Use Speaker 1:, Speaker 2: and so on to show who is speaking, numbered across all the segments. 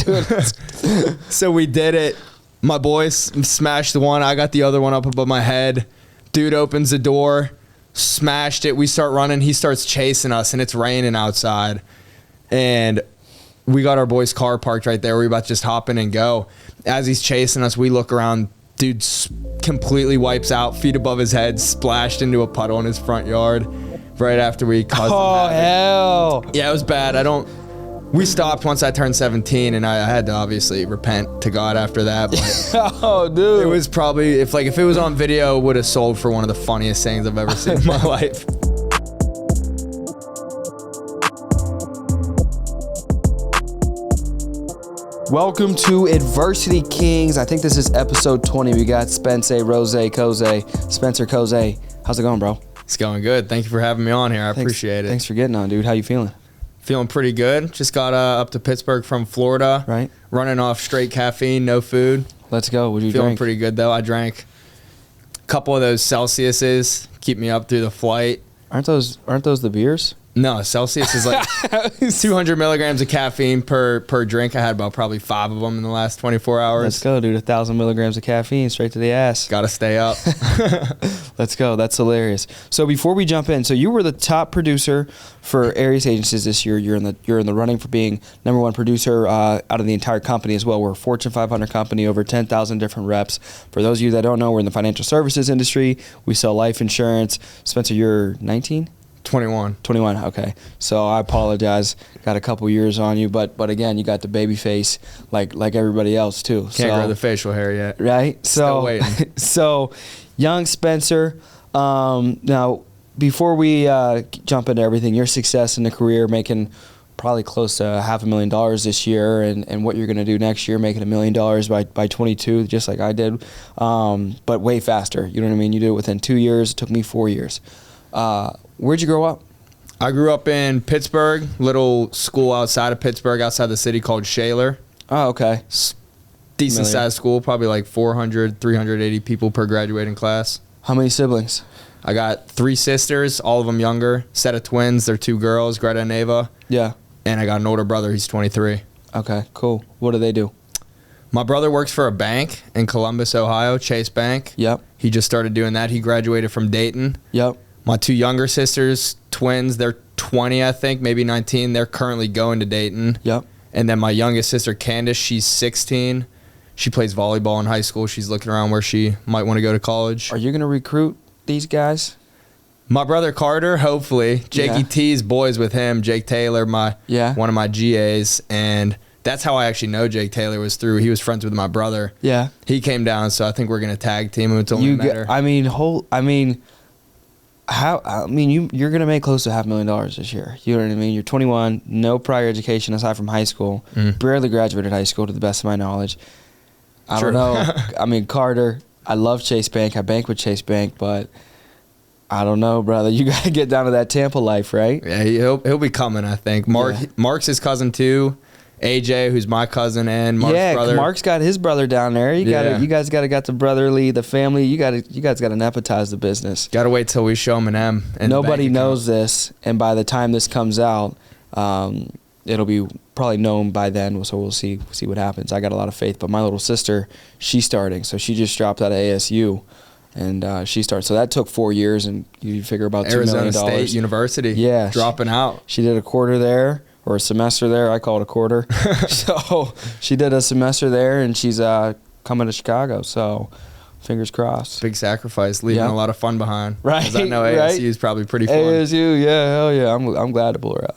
Speaker 1: doing it.
Speaker 2: So we did it. My boy smashed the one. I got the other one up above my head. Dude opens the door, smashed it. We start running. He starts chasing us, and it's raining outside. And we got our boy's car parked right there. We're about to just hop in and go. As he's chasing us, we look around. Dude completely wipes out, feet above his head, splashed into a puddle in his front yard right after we caused him havoc.
Speaker 1: Hell.
Speaker 2: Yeah, it was bad. We stopped once I turned 17, and I had to obviously repent to God after that. But
Speaker 1: Oh, dude.
Speaker 2: it was probably, if it was on video, it would have sold for one of the funniest things I've ever seen in my life.
Speaker 1: Welcome to Adversity Kings. I think this is episode 20. We got Spencer, Kozej. Spencer, Kozej. How's it going, bro?
Speaker 2: It's going good. Thank you for having me on here. I appreciate it.
Speaker 1: Thanks for getting on, dude. How you feeling?
Speaker 2: Feeling pretty good. Just got up to Pittsburgh from Florida.
Speaker 1: Right.
Speaker 2: Running off straight caffeine, no food.
Speaker 1: Let's go. What did you
Speaker 2: Feeling
Speaker 1: drink?
Speaker 2: pretty good, though. I drank a couple of those Celsiuses, keep me up through the flight.
Speaker 1: Aren't those the beers?
Speaker 2: No, Celsius is like 200 milligrams of caffeine per drink. I had about probably 5 of them in the last 24 hours.
Speaker 1: Let's go, dude. 1,000 milligrams of caffeine straight to the ass.
Speaker 2: Got to stay up.
Speaker 1: Let's go. That's hilarious. So before we jump in, so you were the top producer for Arias Agencies this year. You're in the running for being number one producer out of the entire company as well. We're a Fortune 500 company, over 10,000 different reps. For those of you that don't know, we're in the financial services industry. We sell life insurance. Spencer, you're 19?
Speaker 2: 21.
Speaker 1: 21, okay. So I apologize. Got a couple years on you, but again, you got the baby face like everybody else too.
Speaker 2: Can't grow the facial hair yet.
Speaker 1: Right?
Speaker 2: Still waiting.
Speaker 1: So, young Spencer, now before we jump into everything, your success in the career, making probably close to $500,000 this year, and what you're going to do next year, making $1 million by 22, just like I did, but way faster. You know what I mean? You did it within 2 years. It took me 4 years. Where'd you grow up?
Speaker 2: I grew up in Pittsburgh, little school outside of Pittsburgh, outside the city called Shaler.
Speaker 1: Oh, okay.
Speaker 2: Decent sized school, probably like 400, 380 people per graduating class.
Speaker 1: How many siblings?
Speaker 2: I got 3 sisters, all of them younger. Set of twins, they're 2 girls, Greta and Ava.
Speaker 1: Yeah.
Speaker 2: And I got an older brother, he's 23.
Speaker 1: Okay, cool. What do they do?
Speaker 2: My brother works for a bank in Columbus, Ohio, Chase Bank.
Speaker 1: Yep.
Speaker 2: He just started doing that. He graduated from Dayton.
Speaker 1: Yep.
Speaker 2: My 2 younger sisters, twins, they're 20, I think, maybe 19. They're currently going to Dayton.
Speaker 1: Yep.
Speaker 2: And then my youngest sister, Candace, she's 16. She plays volleyball in high school. She's looking around where she might want to go to college.
Speaker 1: Are you going to recruit these guys?
Speaker 2: My brother Carter, hopefully. Jakey T's boys with him. Jake Taylor, one of my GAs. And that's how I actually know Jake Taylor was through. He was friends with my brother.
Speaker 1: Yeah.
Speaker 2: He came down, so I think we're going to tag team him. It's only a matter.
Speaker 1: You're going to make close to $500,000 this year. You know what I mean? You're 21, no prior education aside from high school, barely graduated high school to the best of my knowledge. I don't know. Carter, I love Chase Bank. I bank with Chase Bank, but I don't know, brother. You got to get down to that Tampa life, right?
Speaker 2: Yeah, he'll be coming, I think. Mark's his cousin too. AJ, who's my cousin, and Mark's brother.
Speaker 1: Yeah, Mark's got his brother down there. You guys got the brotherly, the family. You guys got to nepotize the business.
Speaker 2: Got to wait till we show him an M.
Speaker 1: Nobody knows this, and by the time this comes out, it'll be probably known by then. So we'll see what happens. I got a lot of faith, but my little sister, she's starting, so she just dropped out of ASU. And she started. So that took 4 years, and you figure about $2 million.
Speaker 2: Arizona State University.
Speaker 1: Yeah.
Speaker 2: Dropping out.
Speaker 1: She did a quarter there, or a semester there. I call it a quarter. So she did a semester there, and she's coming to Chicago. So fingers crossed.
Speaker 2: Big sacrifice, leaving a lot of fun behind.
Speaker 1: Right.
Speaker 2: Because I know ASU is probably pretty fun.
Speaker 1: ASU, yeah, hell yeah. I'm glad to pull her out.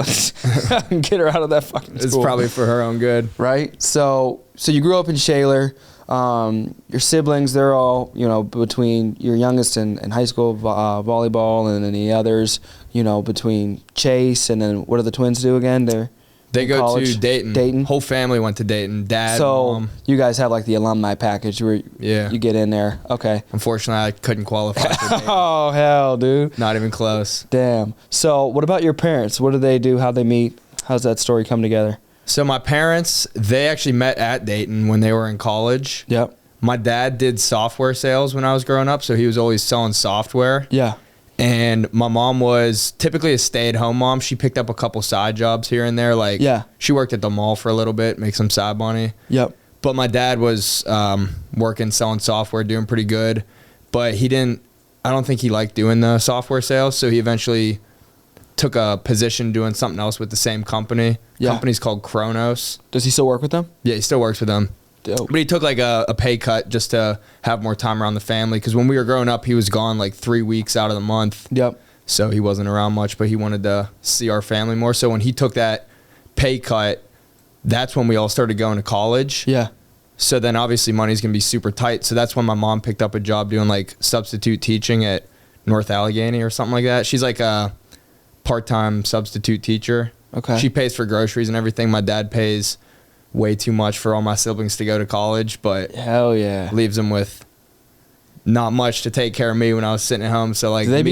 Speaker 1: Get her out of that fucking school.
Speaker 2: It's probably for her own good.
Speaker 1: Right. So you grew up in Shaler. Your siblings, they're all, between your youngest in high school volleyball, and then the others, between Chase, and then what do the twins do again?
Speaker 2: They go
Speaker 1: college?
Speaker 2: to Dayton.
Speaker 1: Dayton?
Speaker 2: Whole family went to Dayton. Dad,
Speaker 1: so
Speaker 2: mom.
Speaker 1: You guys have like the alumni package where you get in there. Okay.
Speaker 2: Unfortunately, I couldn't qualify for Dayton.
Speaker 1: Oh, hell, dude.
Speaker 2: Not even close.
Speaker 1: Damn. So what about your parents? What do they do? How'd they meet? How's that story come together?
Speaker 2: So my parents, they actually met at Dayton when they were in college.
Speaker 1: Yep.
Speaker 2: My dad did software sales when I was growing up, so he was always selling software.
Speaker 1: Yeah.
Speaker 2: And my mom was typically a stay-at-home mom. She picked up a couple side jobs here and there. Like, she worked at the mall for a little bit, make some side money.
Speaker 1: Yep.
Speaker 2: But my dad was working, selling software, doing pretty good. But I don't think he liked doing the software sales. So he eventually took a position doing something else with the same company.
Speaker 1: Yeah.
Speaker 2: Company's called Kronos.
Speaker 1: Does he still work with them?
Speaker 2: Yeah, he still works with them.
Speaker 1: Dope.
Speaker 2: But he took like a pay cut just to have more time around the family. Because when we were growing up, he was gone like 3 weeks out of the month.
Speaker 1: Yep.
Speaker 2: So he wasn't around much, but he wanted to see our family more. So when he took that pay cut, that's when we all started going to college.
Speaker 1: Yeah.
Speaker 2: So then obviously money's going to be super tight. So that's when my mom picked up a job doing like substitute teaching at North Allegheny or something like that. She's like a part-time substitute teacher.
Speaker 1: Okay.
Speaker 2: She pays for groceries and everything. My dad pays way too much for all my siblings to go to college, but
Speaker 1: hell yeah,
Speaker 2: leaves them with not much to take care of me when I was sitting at home. So like
Speaker 1: do they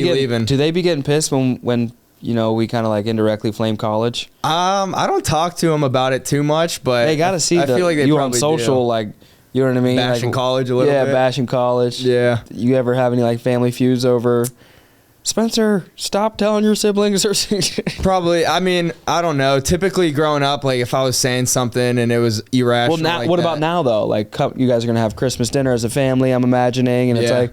Speaker 1: be getting pissed when you know we kind of like indirectly flame college?
Speaker 2: I don't talk to them about it too much, but
Speaker 1: they gotta see.
Speaker 2: I feel like they
Speaker 1: you
Speaker 2: probably
Speaker 1: on social,
Speaker 2: do.
Speaker 1: like, you know what I mean?
Speaker 2: Bashing
Speaker 1: like,
Speaker 2: college a little bit.
Speaker 1: Yeah, bashing college.
Speaker 2: Yeah.
Speaker 1: You ever have any like family feuds over? Spencer, stop telling your siblings or
Speaker 2: probably. I mean, I don't know. Typically growing up, like if I was saying something and it was irrational.
Speaker 1: Well, now,
Speaker 2: like
Speaker 1: what
Speaker 2: that,
Speaker 1: about now though? Like you guys are gonna have Christmas dinner as a family, I'm imagining, and it's like,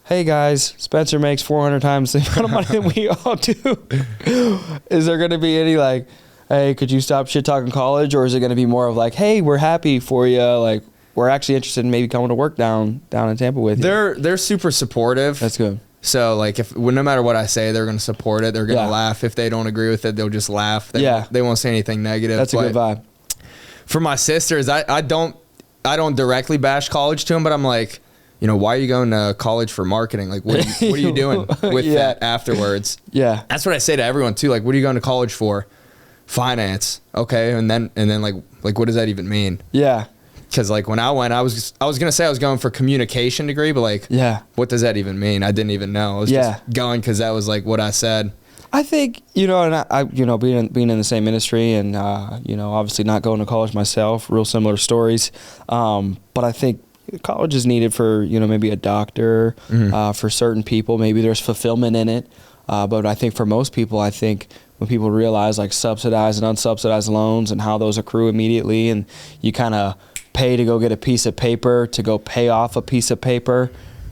Speaker 1: hey guys, Spencer makes 400 times the amount of money that we all do. Is there gonna be any like, hey, could you stop shit talking college, or is it gonna be more of like, hey, we're happy for you, like we're actually interested in maybe coming to work down in Tampa with you?
Speaker 2: They're super supportive.
Speaker 1: That's good.
Speaker 2: So like no matter what I say, they're going to support it. They're going to laugh. If they don't agree with it, they'll just laugh. They won't say anything negative.
Speaker 1: That's a good vibe.
Speaker 2: For my sisters, I don't directly bash college to them, but I'm like, you know, why are you going to college for marketing? Like, what are you doing with that afterwards? Yeah. That's what I say to everyone too. Like, what are you going to college for? Finance. Okay. And then like what does that even mean? Yeah. Because like when I went, I was gonna say I was going for communication degree, but like, what does that even mean? I didn't even know. I was just going because that was like what I said. I think, you know, and I you know, being in the same industry and you know, obviously not going to college myself, real similar stories. But I think college is needed for, you know, maybe a doctor, for certain people. Maybe there's fulfillment in it. But I think for most people, I think when people realize like subsidized and unsubsidized loans and how those accrue immediately, and you kind of pay to go get a piece of paper to go pay off a piece of paper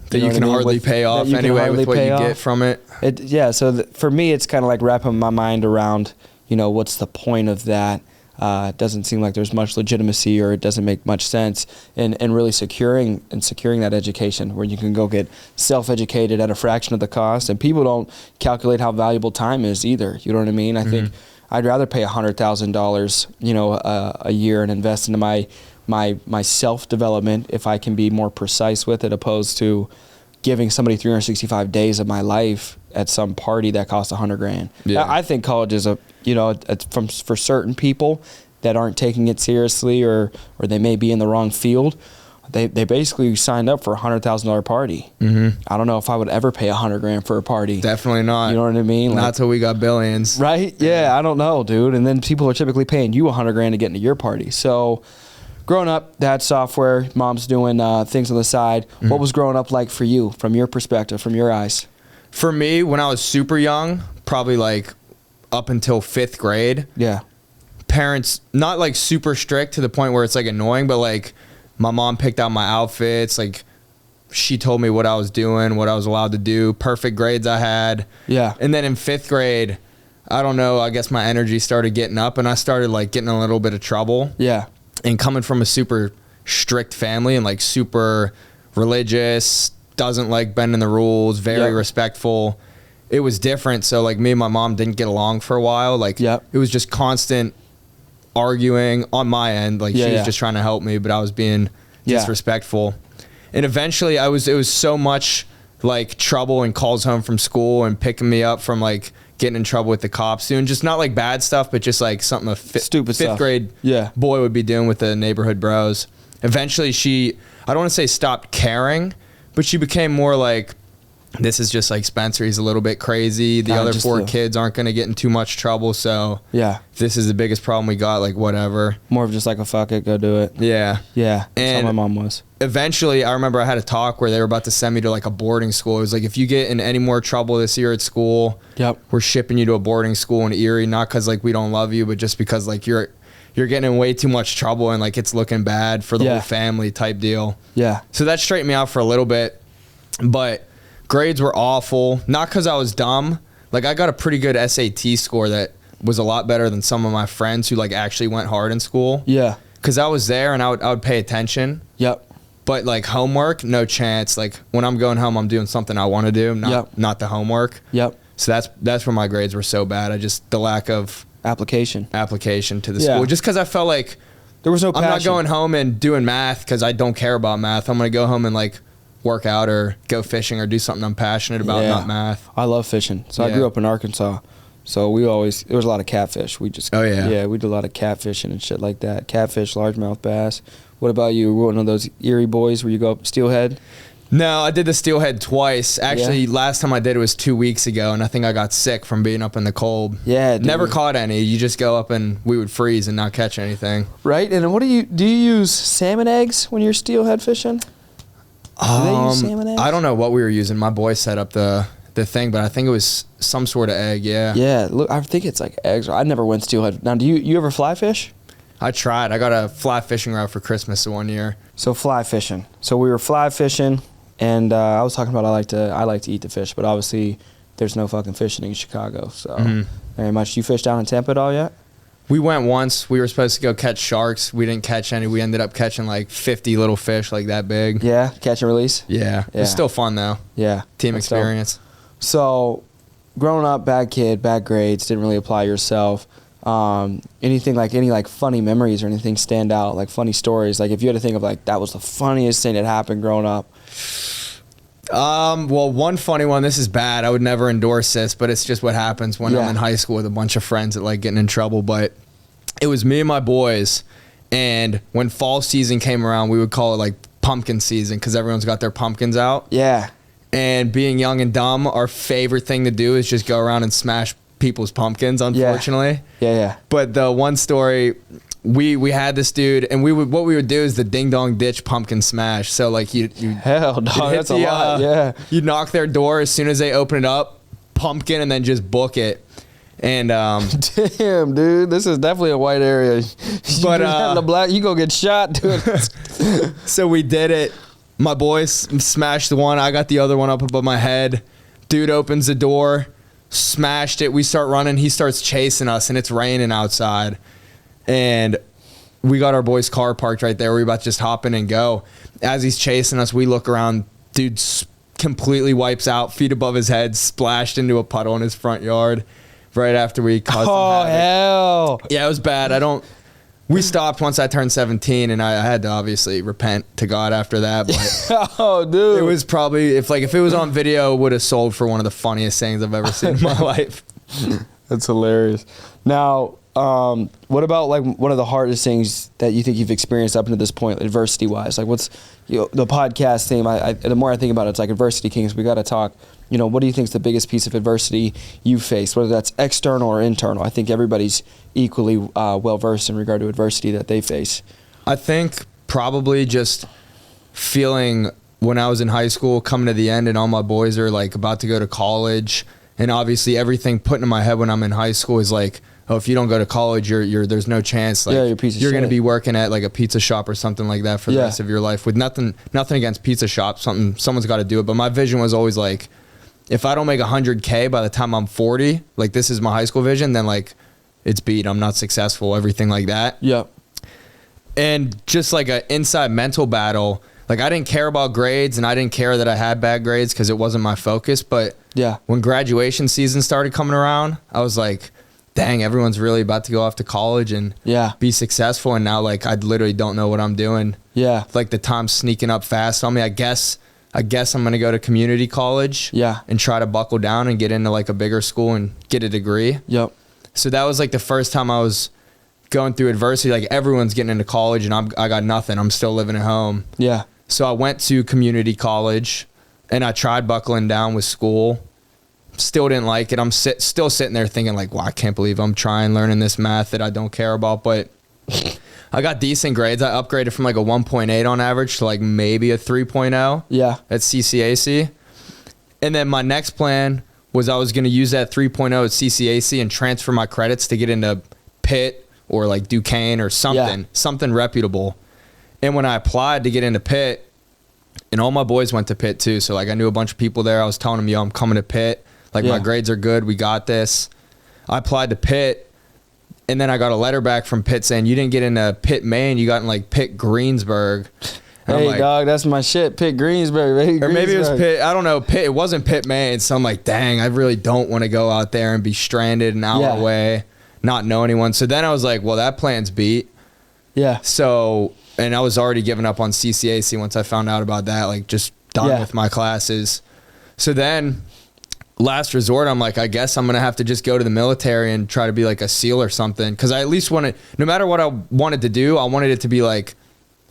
Speaker 2: that you can hardly pay off anyway with what you get from it.
Speaker 1: So for me, it's kind of like wrapping my mind around, you know, what's the point of that? It doesn't seem like there's much legitimacy, or it doesn't make much sense in really securing that education where you can go get self-educated at a fraction of the cost. And people don't calculate how valuable time is either. You know what I mean? I think I'd rather pay $100,000, you know, a year and invest into my self-development if I can be more precise with it, opposed to giving somebody 365 days of my life at some party that costs $100,000. Yeah. I think college is for certain people that aren't taking it seriously, or they may be in the wrong field. They basically signed up for a $100,000 party. I don't know if I would ever pay $100,000 for a party.
Speaker 2: Definitely not.
Speaker 1: You know what I mean?
Speaker 2: Not till we got billions.
Speaker 1: Right? Yeah, I don't know, dude. And then people are typically paying you $100,000 to get into your party. So growing up, dad's software, mom's doing things on the side. What was growing up like for you, from your perspective, from your eyes?
Speaker 2: For me, when I was super young, probably like up until 5th grade. Yeah. Parents, not like super strict to the point where it's like annoying, but like my mom picked out my outfits. Like she told me what I was doing, what I was allowed to do, perfect grades I had. Yeah. And then in 5th grade, I don't know, I guess my energy started getting up and I started like getting a little bit of trouble. Yeah. And coming from a super strict family and like super religious, doesn't like bending the rules, very respectful. It was different. So like me and my mom didn't get along for a while. Like it was just constant arguing on my end. Like she was just trying to help me, but I was being disrespectful. And eventually it was so much like trouble and calls home from school and picking me up from like getting in trouble with the cops, doing just not like bad stuff, but just like something a
Speaker 1: stupid
Speaker 2: fifth grade boy would be doing with the neighborhood bros. Eventually she, I don't want to say stopped caring, but she became more like this is just like Spencer. He's a little bit crazy. The other four kids aren't going to get in too much trouble. So
Speaker 1: yeah,
Speaker 2: if this is the biggest problem we got, like whatever.
Speaker 1: More of just like a fuck it, go do it.
Speaker 2: Yeah.
Speaker 1: Yeah. That's how my mom was.
Speaker 2: Eventually, I remember I had a talk where they were about to send me to like a boarding school. It was like, if you get in any more trouble this year at school, we're shipping you to a boarding school in Erie. Not because like we don't love you, but just because like you're getting in way too much trouble and like it's looking bad for the whole family type deal.
Speaker 1: Yeah.
Speaker 2: So that straightened me out for a little bit, but grades were awful. Not because I was dumb. Like I got a pretty good SAT score that was a lot better than some of my friends who like actually went hard in school.
Speaker 1: Yeah.
Speaker 2: Because I was there and I would pay attention.
Speaker 1: Yep.
Speaker 2: But like homework, no chance. Like when I'm going home, I'm doing something I want to do, not the homework.
Speaker 1: Yep.
Speaker 2: So that's where my grades were so bad. The lack of
Speaker 1: application
Speaker 2: to the school. Just because I felt like
Speaker 1: there was no passion.
Speaker 2: I'm not going home and doing math because I don't care about math. I'm going to go home and like work out or go fishing or do something I'm passionate about, not math.
Speaker 1: I love fishing. So I grew up in Arkansas. So there was a lot of catfish. We did a lot of catfishing and shit like that. Catfish, largemouth bass. What about you? Were one of those Erie boys where you go up steelhead?
Speaker 2: No, I did the steelhead twice. Actually, last time I did it was 2 weeks ago, and I think I got sick from being up in the cold.
Speaker 1: Yeah, dude.
Speaker 2: Never caught any. You just go up and we would freeze and not catch anything.
Speaker 1: Right. And what do you use salmon eggs when you're steelhead fishing? Do they use salmon eggs?
Speaker 2: I don't know what we were using. My boy set up the thing, but I think it was some sort of egg. Yeah.
Speaker 1: Yeah. Look, I think it's like eggs. I never went steelhead. Now, do you ever fly fish?
Speaker 2: I tried. I got a fly fishing rod for Christmas one year.
Speaker 1: So fly fishing. So we were fly fishing, and I was talking about I like to eat the fish, but obviously there's no fucking fishing in Chicago. So very much. You fish down in Tampa at all yet?
Speaker 2: We went once. We were supposed to go catch sharks. We didn't catch any. We ended up catching like 50 little fish like that big.
Speaker 1: Yeah, catch and release?
Speaker 2: Yeah. It was still fun though.
Speaker 1: Yeah.
Speaker 2: Team experience.
Speaker 1: So growing up, bad kid, bad grades, didn't really apply yourself. Any funny memories or anything stand out, like funny stories? Like if you had to think of like that was the funniest thing that happened growing up.
Speaker 2: Well, one funny one, this is bad. I would never endorse this, but it's just what happens when I'm in high school with a bunch of friends that like getting in trouble. But it was me and my boys, and when fall season came around, we would call it like pumpkin season because everyone's got their pumpkins out.
Speaker 1: Yeah.
Speaker 2: And being young and dumb, our favorite thing to do is just go around and smash people's pumpkins, unfortunately.
Speaker 1: Yeah.
Speaker 2: But the one story, we had this dude, and what we would do is the ding dong ditch pumpkin smash. So like you
Speaker 1: hell dog, that's a lot. Yeah.
Speaker 2: You knock their door as soon as they open it up, pumpkin, and then just book it. And
Speaker 1: damn, dude, this is definitely a white area. But the black, you go get shot, dude.
Speaker 2: So we did it. My boy smashed the one. I got the other one up above my head. Dude opens the door, smashed it. We start running. He starts chasing us, and it's raining outside. And we got our boy's car parked right there. We're about to just hop in and go. As he's chasing us, we look around. Dude completely wipes out, feet above his head, splashed into a puddle in his front yard right after we caused him havoc.
Speaker 1: Hell.
Speaker 2: Yeah, it was bad. We stopped once I turned 17, and I had to obviously repent to God after that. But
Speaker 1: oh, dude.
Speaker 2: It was probably, if it was on video, it would have sold for one of the funniest things I've ever seen in my life.
Speaker 1: That's hilarious. Now, what about like one of the hardest things that you think you've experienced up until this point, adversity wise? Like what's the podcast theme? The more I think about it, it's like Adversity Kings. We got to talk. What do you think is the biggest piece of adversity you faced, whether that's external or internal? I think everybody's equally well versed in regard to adversity that they face.
Speaker 2: I think probably just feeling when I was in high school, coming to the end, and all my boys are like about to go to college, and obviously everything put in my head when I'm in high school is like, oh, if you don't go to college, you're there's no chance. Like,
Speaker 1: you're a piece of shit.
Speaker 2: Going to be working at like a pizza shop or something like that for the rest of your life. With nothing against pizza shops, someone's got to do it. But my vision was always like, if I don't make 100K by the time I'm 40, like this is my high school vision, then like it's beat. I'm not successful. Everything like that.
Speaker 1: Yeah.
Speaker 2: And just like an inside mental battle. Like I didn't care about grades, and I didn't care that I had bad grades because it wasn't my focus. But when graduation season started coming around, I was like, dang, everyone's really about to go off to college and be successful. And now like I literally don't know what I'm doing. Yeah. Like the time's sneaking up fast on me. I guess I'm going to go to community college and try to buckle down and get into like a bigger school and get a degree. Yep. So that was like the first time I was going through adversity. Like everyone's getting into college and I got nothing. I'm still living at home. Yeah. So I went to community college, and I tried buckling down with school. Still didn't like it. I'm still sitting there thinking like, wow, I can't believe I'm learning this math that I don't care about. But I got decent grades. I upgraded from like a 1.8 on average to like maybe a 3.0 at CCAC. And then my next plan was I was going to use that 3.0 at CCAC and transfer my credits to get into Pitt or like Duquesne or something reputable. And when I applied to get into Pitt, and all my boys went to Pitt too, so like I knew a bunch of people there. I was telling them, yo, I'm coming to Pitt. Like my grades are good. We got this. I applied to Pitt, and then I got a letter back from Pitt saying, you didn't get into Pitt, Maine. You got in like Pitt, Greensburg. And
Speaker 1: hey, dog, that's my shit. Pitt, Greensburg. Baby.
Speaker 2: Or maybe it was Pitt. I don't know. Pitt. It wasn't Pitt, Maine. So I'm like, dang, I really don't want to go out there and be stranded an hour away, not know anyone. So then I was like, well, that plan's beat. Yeah. So, and I was already giving up on CCAC once I found out about that, like just done with my classes. So then last resort, I'm like, I guess I'm going to have to just go to the military and try to be like a SEAL or something. Cause I at least wanted, no matter what I wanted to do, I wanted it to be like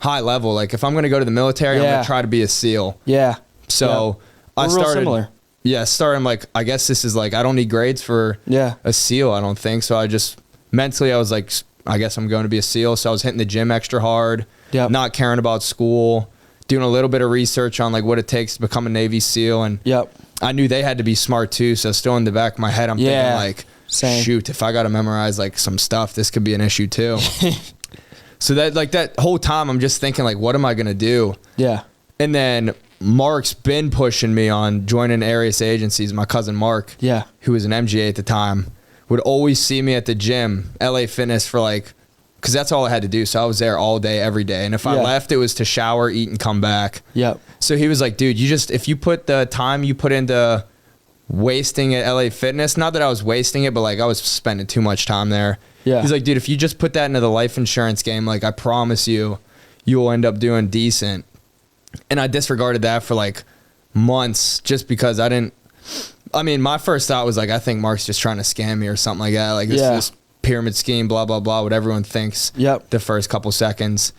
Speaker 2: high level. Like if I'm going to go to the military, I'm going to try to be a SEAL. Yeah. So I started, I'm like, I guess this is like, I don't need grades for a SEAL. I don't think so. I just mentally, I was like, I guess I'm going to be a SEAL. So I was hitting the gym extra hard, not caring about school, doing a little bit of research on like what it takes to become a Navy SEAL. And I knew they had to be smart too. So still in the back of my head, I'm thinking like, shoot, if I got to memorize like some stuff, this could be an issue too. So that like that whole time I'm just thinking like, what am I going to do? Yeah. And then Mark's been pushing me on joining Arius agencies. My cousin Mark, who was an MGA at the time, would always see me at the gym, LA Fitness, for like, because that's all I had to do. So I was there all day, every day. And if I left, it was to shower, eat, and come back. Yep. So he was like, dude, if you put the time you put into wasting at LA Fitness, not that I was wasting it, but like I was spending too much time there. Yeah. He's like, dude, if you just put that into the life insurance game, like I promise you, you will end up doing decent. And I disregarded that for like months just because my first thought was like, I think Mark's just trying to scam me or something like that. Like this pyramid scheme, blah, blah, blah, what everyone thinks the first couple seconds,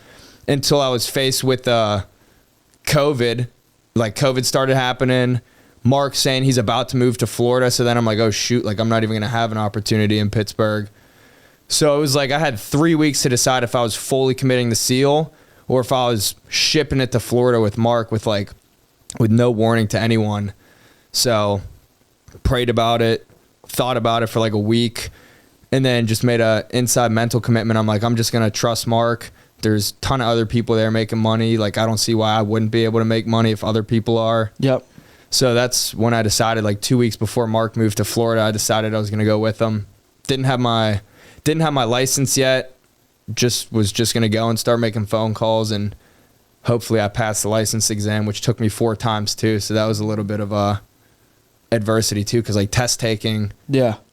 Speaker 2: until I was faced with COVID. Like COVID started happening. Mark saying he's about to move to Florida. So then I'm like, oh shoot, like I'm not even going to have an opportunity in Pittsburgh. So it was like I had 3 weeks to decide if I was fully committing the SEAL or if I was shipping it to Florida with Mark with no warning to anyone. So prayed about it, thought about it for like a week, and then just made a inside mental commitment. I'm like, I'm just going to trust Mark. There's a ton of other people there making money. Like, I don't see why I wouldn't be able to make money if other people are. Yep. So that's when I decided, like 2 weeks before Mark moved to Florida, I decided I was going to go with him. Didn't have my license yet. Was just going to go and start making phone calls, and hopefully I passed the license exam, which took me 4 times too. So that was a little bit of adversity too, because like test taking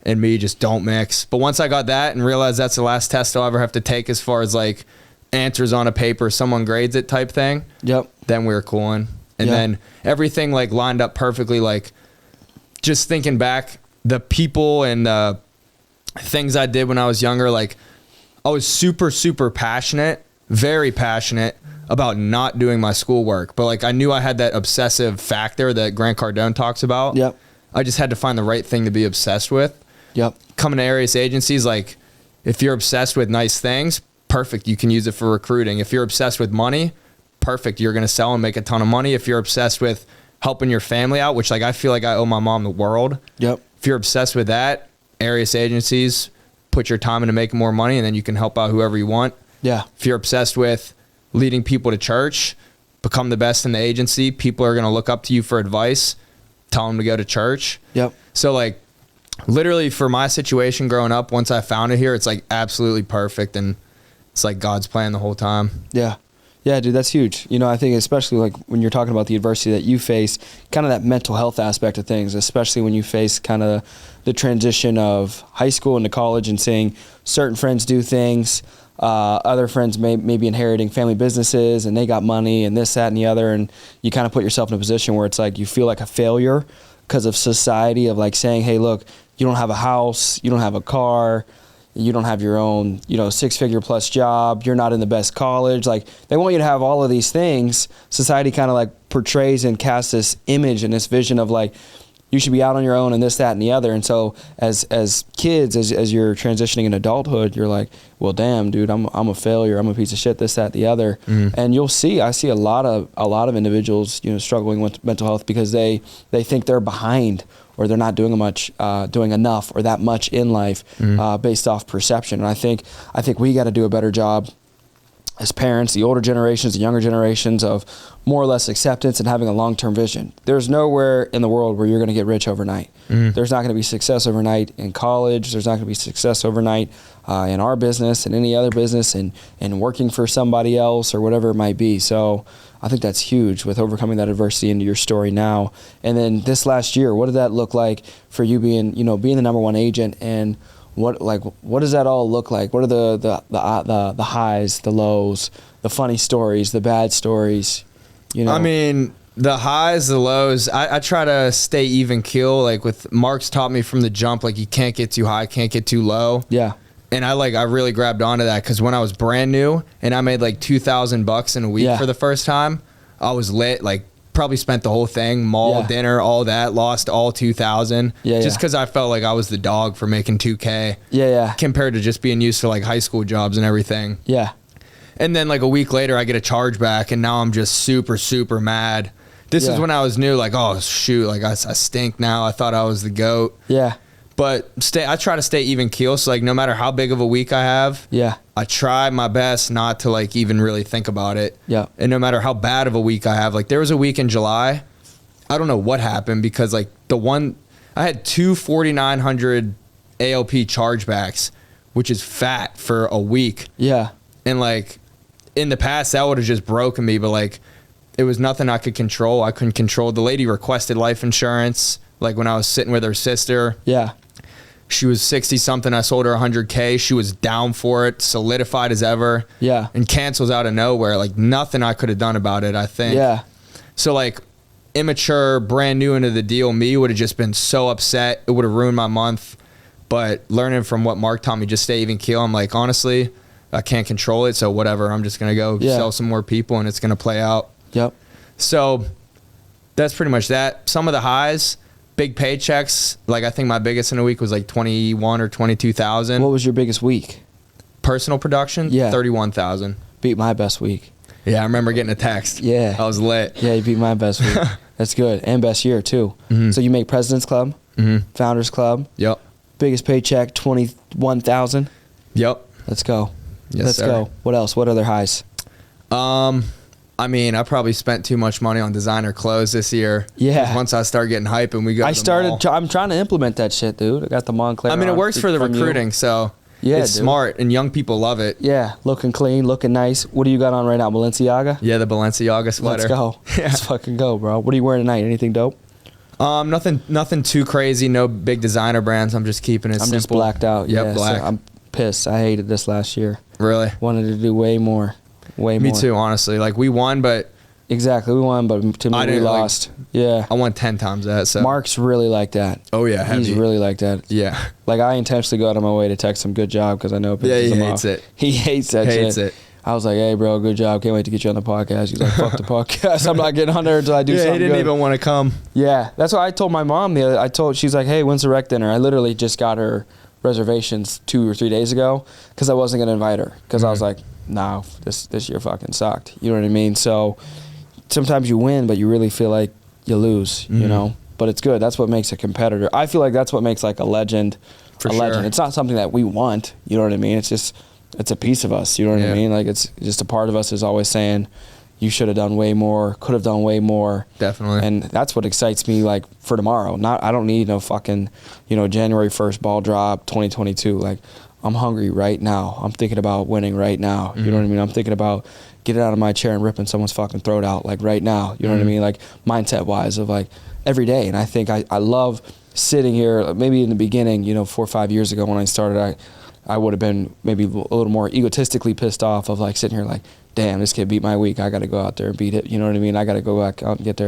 Speaker 2: and me just don't mix. But once I got that and realized that's the last test I'll ever have to take as far as like answers on a paper, someone grades it type thing, then we were cooling. And then everything like lined up perfectly. Like just thinking back, the people and the things I did when I was younger, like I was super, super passionate, very passionate about not doing my schoolwork. But like I knew I had that obsessive factor that Grant Cardone talks about. Yep. I just had to find the right thing to be obsessed with. Yep. Coming to Arius agencies, like if you're obsessed with nice things, perfect. You can use it for recruiting. If you're obsessed with money, perfect. You're going to sell and make a ton of money. If you're obsessed with helping your family out, which like I feel like I owe my mom the world. Yep. If you're obsessed with that, Arius agencies, put your time into making more money, and then you can help out whoever you want. Yeah. If you're obsessed with leading people to church, become the best in the agency. People are going to look up to you for advice. Tell them to go to church. Yep. So like literally for my situation growing up, once I found it here, it's like absolutely perfect. And it's like God's plan the whole time. Yeah. Yeah, dude, that's huge. You know, I think especially like when you're talking about the adversity that you face, kind of that mental health aspect of things, especially when you face kind of the transition of high school into college and seeing certain friends do things, other friends may be inheriting family businesses and they got money and this, that, and the other. And you kind of put yourself in a position where it's like you feel like a failure because of society of like saying, hey, look, you don't have a house, you don't have a car,
Speaker 1: you don't have your own, 6-figure plus job, you're not in the best college. Like, they want you to have all of these things. Society kind of like portrays and casts this image and this vision of like, you should be out on your own and this, that, and the other. And so as kids, as you're transitioning in adulthood, you're like, well, damn, dude, I'm a failure. I'm a piece of shit, this, that, the other. And I see a lot of individuals, struggling with mental health because they think they're behind, or they're not doing enough or that much in life, based off perception. And I think we got to do a better job as parents, the older generations, the younger generations, of more or less acceptance and having a long-term vision. There's nowhere in the world where you're going to get rich overnight. There's not going to be success overnight in college. There's not going to be success overnight in our business and any other business, and working for somebody else or whatever it might be. So I think that's huge with overcoming that adversity into your story now. And then this last year, what did that look like for you being the number one agent, and what does that all look like? What are the highs, the lows, the funny stories, the bad stories?
Speaker 2: I mean, the highs, the lows, I try to stay even keel. Like with Mark's taught me from the jump, like you can't get too high, can't get too low. Yeah. And I really grabbed onto that, because when I was brand new and I made like $2,000 in a week for the first time, I was lit. Like, probably spent the whole thing, mall, dinner, all that, lost all 2,000. Just because I felt like I was the dog for making 2K. Compared to just being used to like high school jobs and everything. And then like a week later, I get a charge back, and now I'm just super, super mad. This is when I was new, like, oh shoot, like I stink now. I thought I was the GOAT. But I try to stay even keel. So like, no matter how big of a week I have, I try my best not to like even really think about it. And no matter how bad of a week I have, like there was a week in July, I don't know what happened, because like I had 2 4,900 ALP chargebacks, which is fat for a week. And like in the past, that would have just broken me, but like it was nothing I could control. I couldn't control. The lady requested life insurance, like when I was sitting with her sister. She was 60 something. I sold her 100K. She was down for it, solidified as ever. And cancels out of nowhere. Like nothing I could have done about it, I think. So like immature, brand new into the deal, me would have just been so upset. It would have ruined my month. But learning from what Mark taught me, just stay even keel. I'm like, honestly, I can't control it. So whatever, I'm just going to go sell some more people, and it's going to play out. So that's pretty much that. Some of the highs, big paychecks. Like I think my biggest in a week was like 21 or 22,000.
Speaker 1: What was your biggest week?
Speaker 2: Personal production? 31,000.
Speaker 1: Beat my best week.
Speaker 2: I remember getting a text. I was lit.
Speaker 1: You beat my best week. That's good. And best year too. So you make President's Club, Founders Club. Biggest paycheck, 21,000. Let's go. Let's go. What else? What other highs?
Speaker 2: I mean, I probably spent too much money on designer clothes this year. Once I start getting hype and we go to the mall.
Speaker 1: I'm trying to implement that shit, dude. I got the Montclair.
Speaker 2: I mean, it works for the recruiting, so it's smart, and young people love it.
Speaker 1: Looking clean, looking nice. What do you got on right now? Balenciaga?
Speaker 2: The Balenciaga sweater.
Speaker 1: Let's go. Let's fucking go, bro. What are you wearing tonight? Anything dope?
Speaker 2: Nothing too crazy. No big designer brands. I'm just keeping it simple. I'm just
Speaker 1: blacked out.
Speaker 2: Black.
Speaker 1: So I'm pissed. I hated this last year.
Speaker 2: Really?
Speaker 1: Wanted to do way more.
Speaker 2: Me too, honestly. Like we won, but
Speaker 1: exactly, we won, but to me we lost.
Speaker 2: I won 10 times that. So
Speaker 1: Mark's really like that.
Speaker 2: Oh yeah, heavy.
Speaker 1: He's really like that. Like I intentionally go out of my way to text him good job, because I know it pisses him off. He hates that shit.
Speaker 2: Hates it.
Speaker 1: I was like, hey bro, good job. Can't wait to get you on the podcast. He's like, fuck the podcast. I'm not getting on there until I do something.
Speaker 2: He didn't even want to come.
Speaker 1: That's what I told my mom she's like, hey, when's the rec dinner? I literally just got her reservations 2 or 3 days ago, because I wasn't gonna invite her, because I was like, nah, this year fucking sucked. You know what I mean? So sometimes you win, but you really feel like you lose. You know, but it's good. That's what makes a competitor. I feel like that's what makes like a legend. Legend. It's not something that we want. You know what I mean? It's a piece of us. You know what I mean? Like it's just a part of us is always saying, you should have done way more, could have done way more.
Speaker 2: Definitely.
Speaker 1: And that's what excites me, like, for tomorrow. I don't need no fucking, January 1st ball drop 2022. Like, I'm hungry right now. I'm thinking about winning right now. You know what I mean? I'm thinking about getting out of my chair and ripping someone's fucking throat out, like, right now. You know what I mean? Like, mindset-wise of, like, every day. And I think I love sitting here, maybe in the beginning, 4 or 5 years ago when I started, I would have been maybe a little more egotistically pissed off of, like, sitting here like, damn, this kid beat my week. I got to go out there and beat it. You know what I mean? I got to go back out and get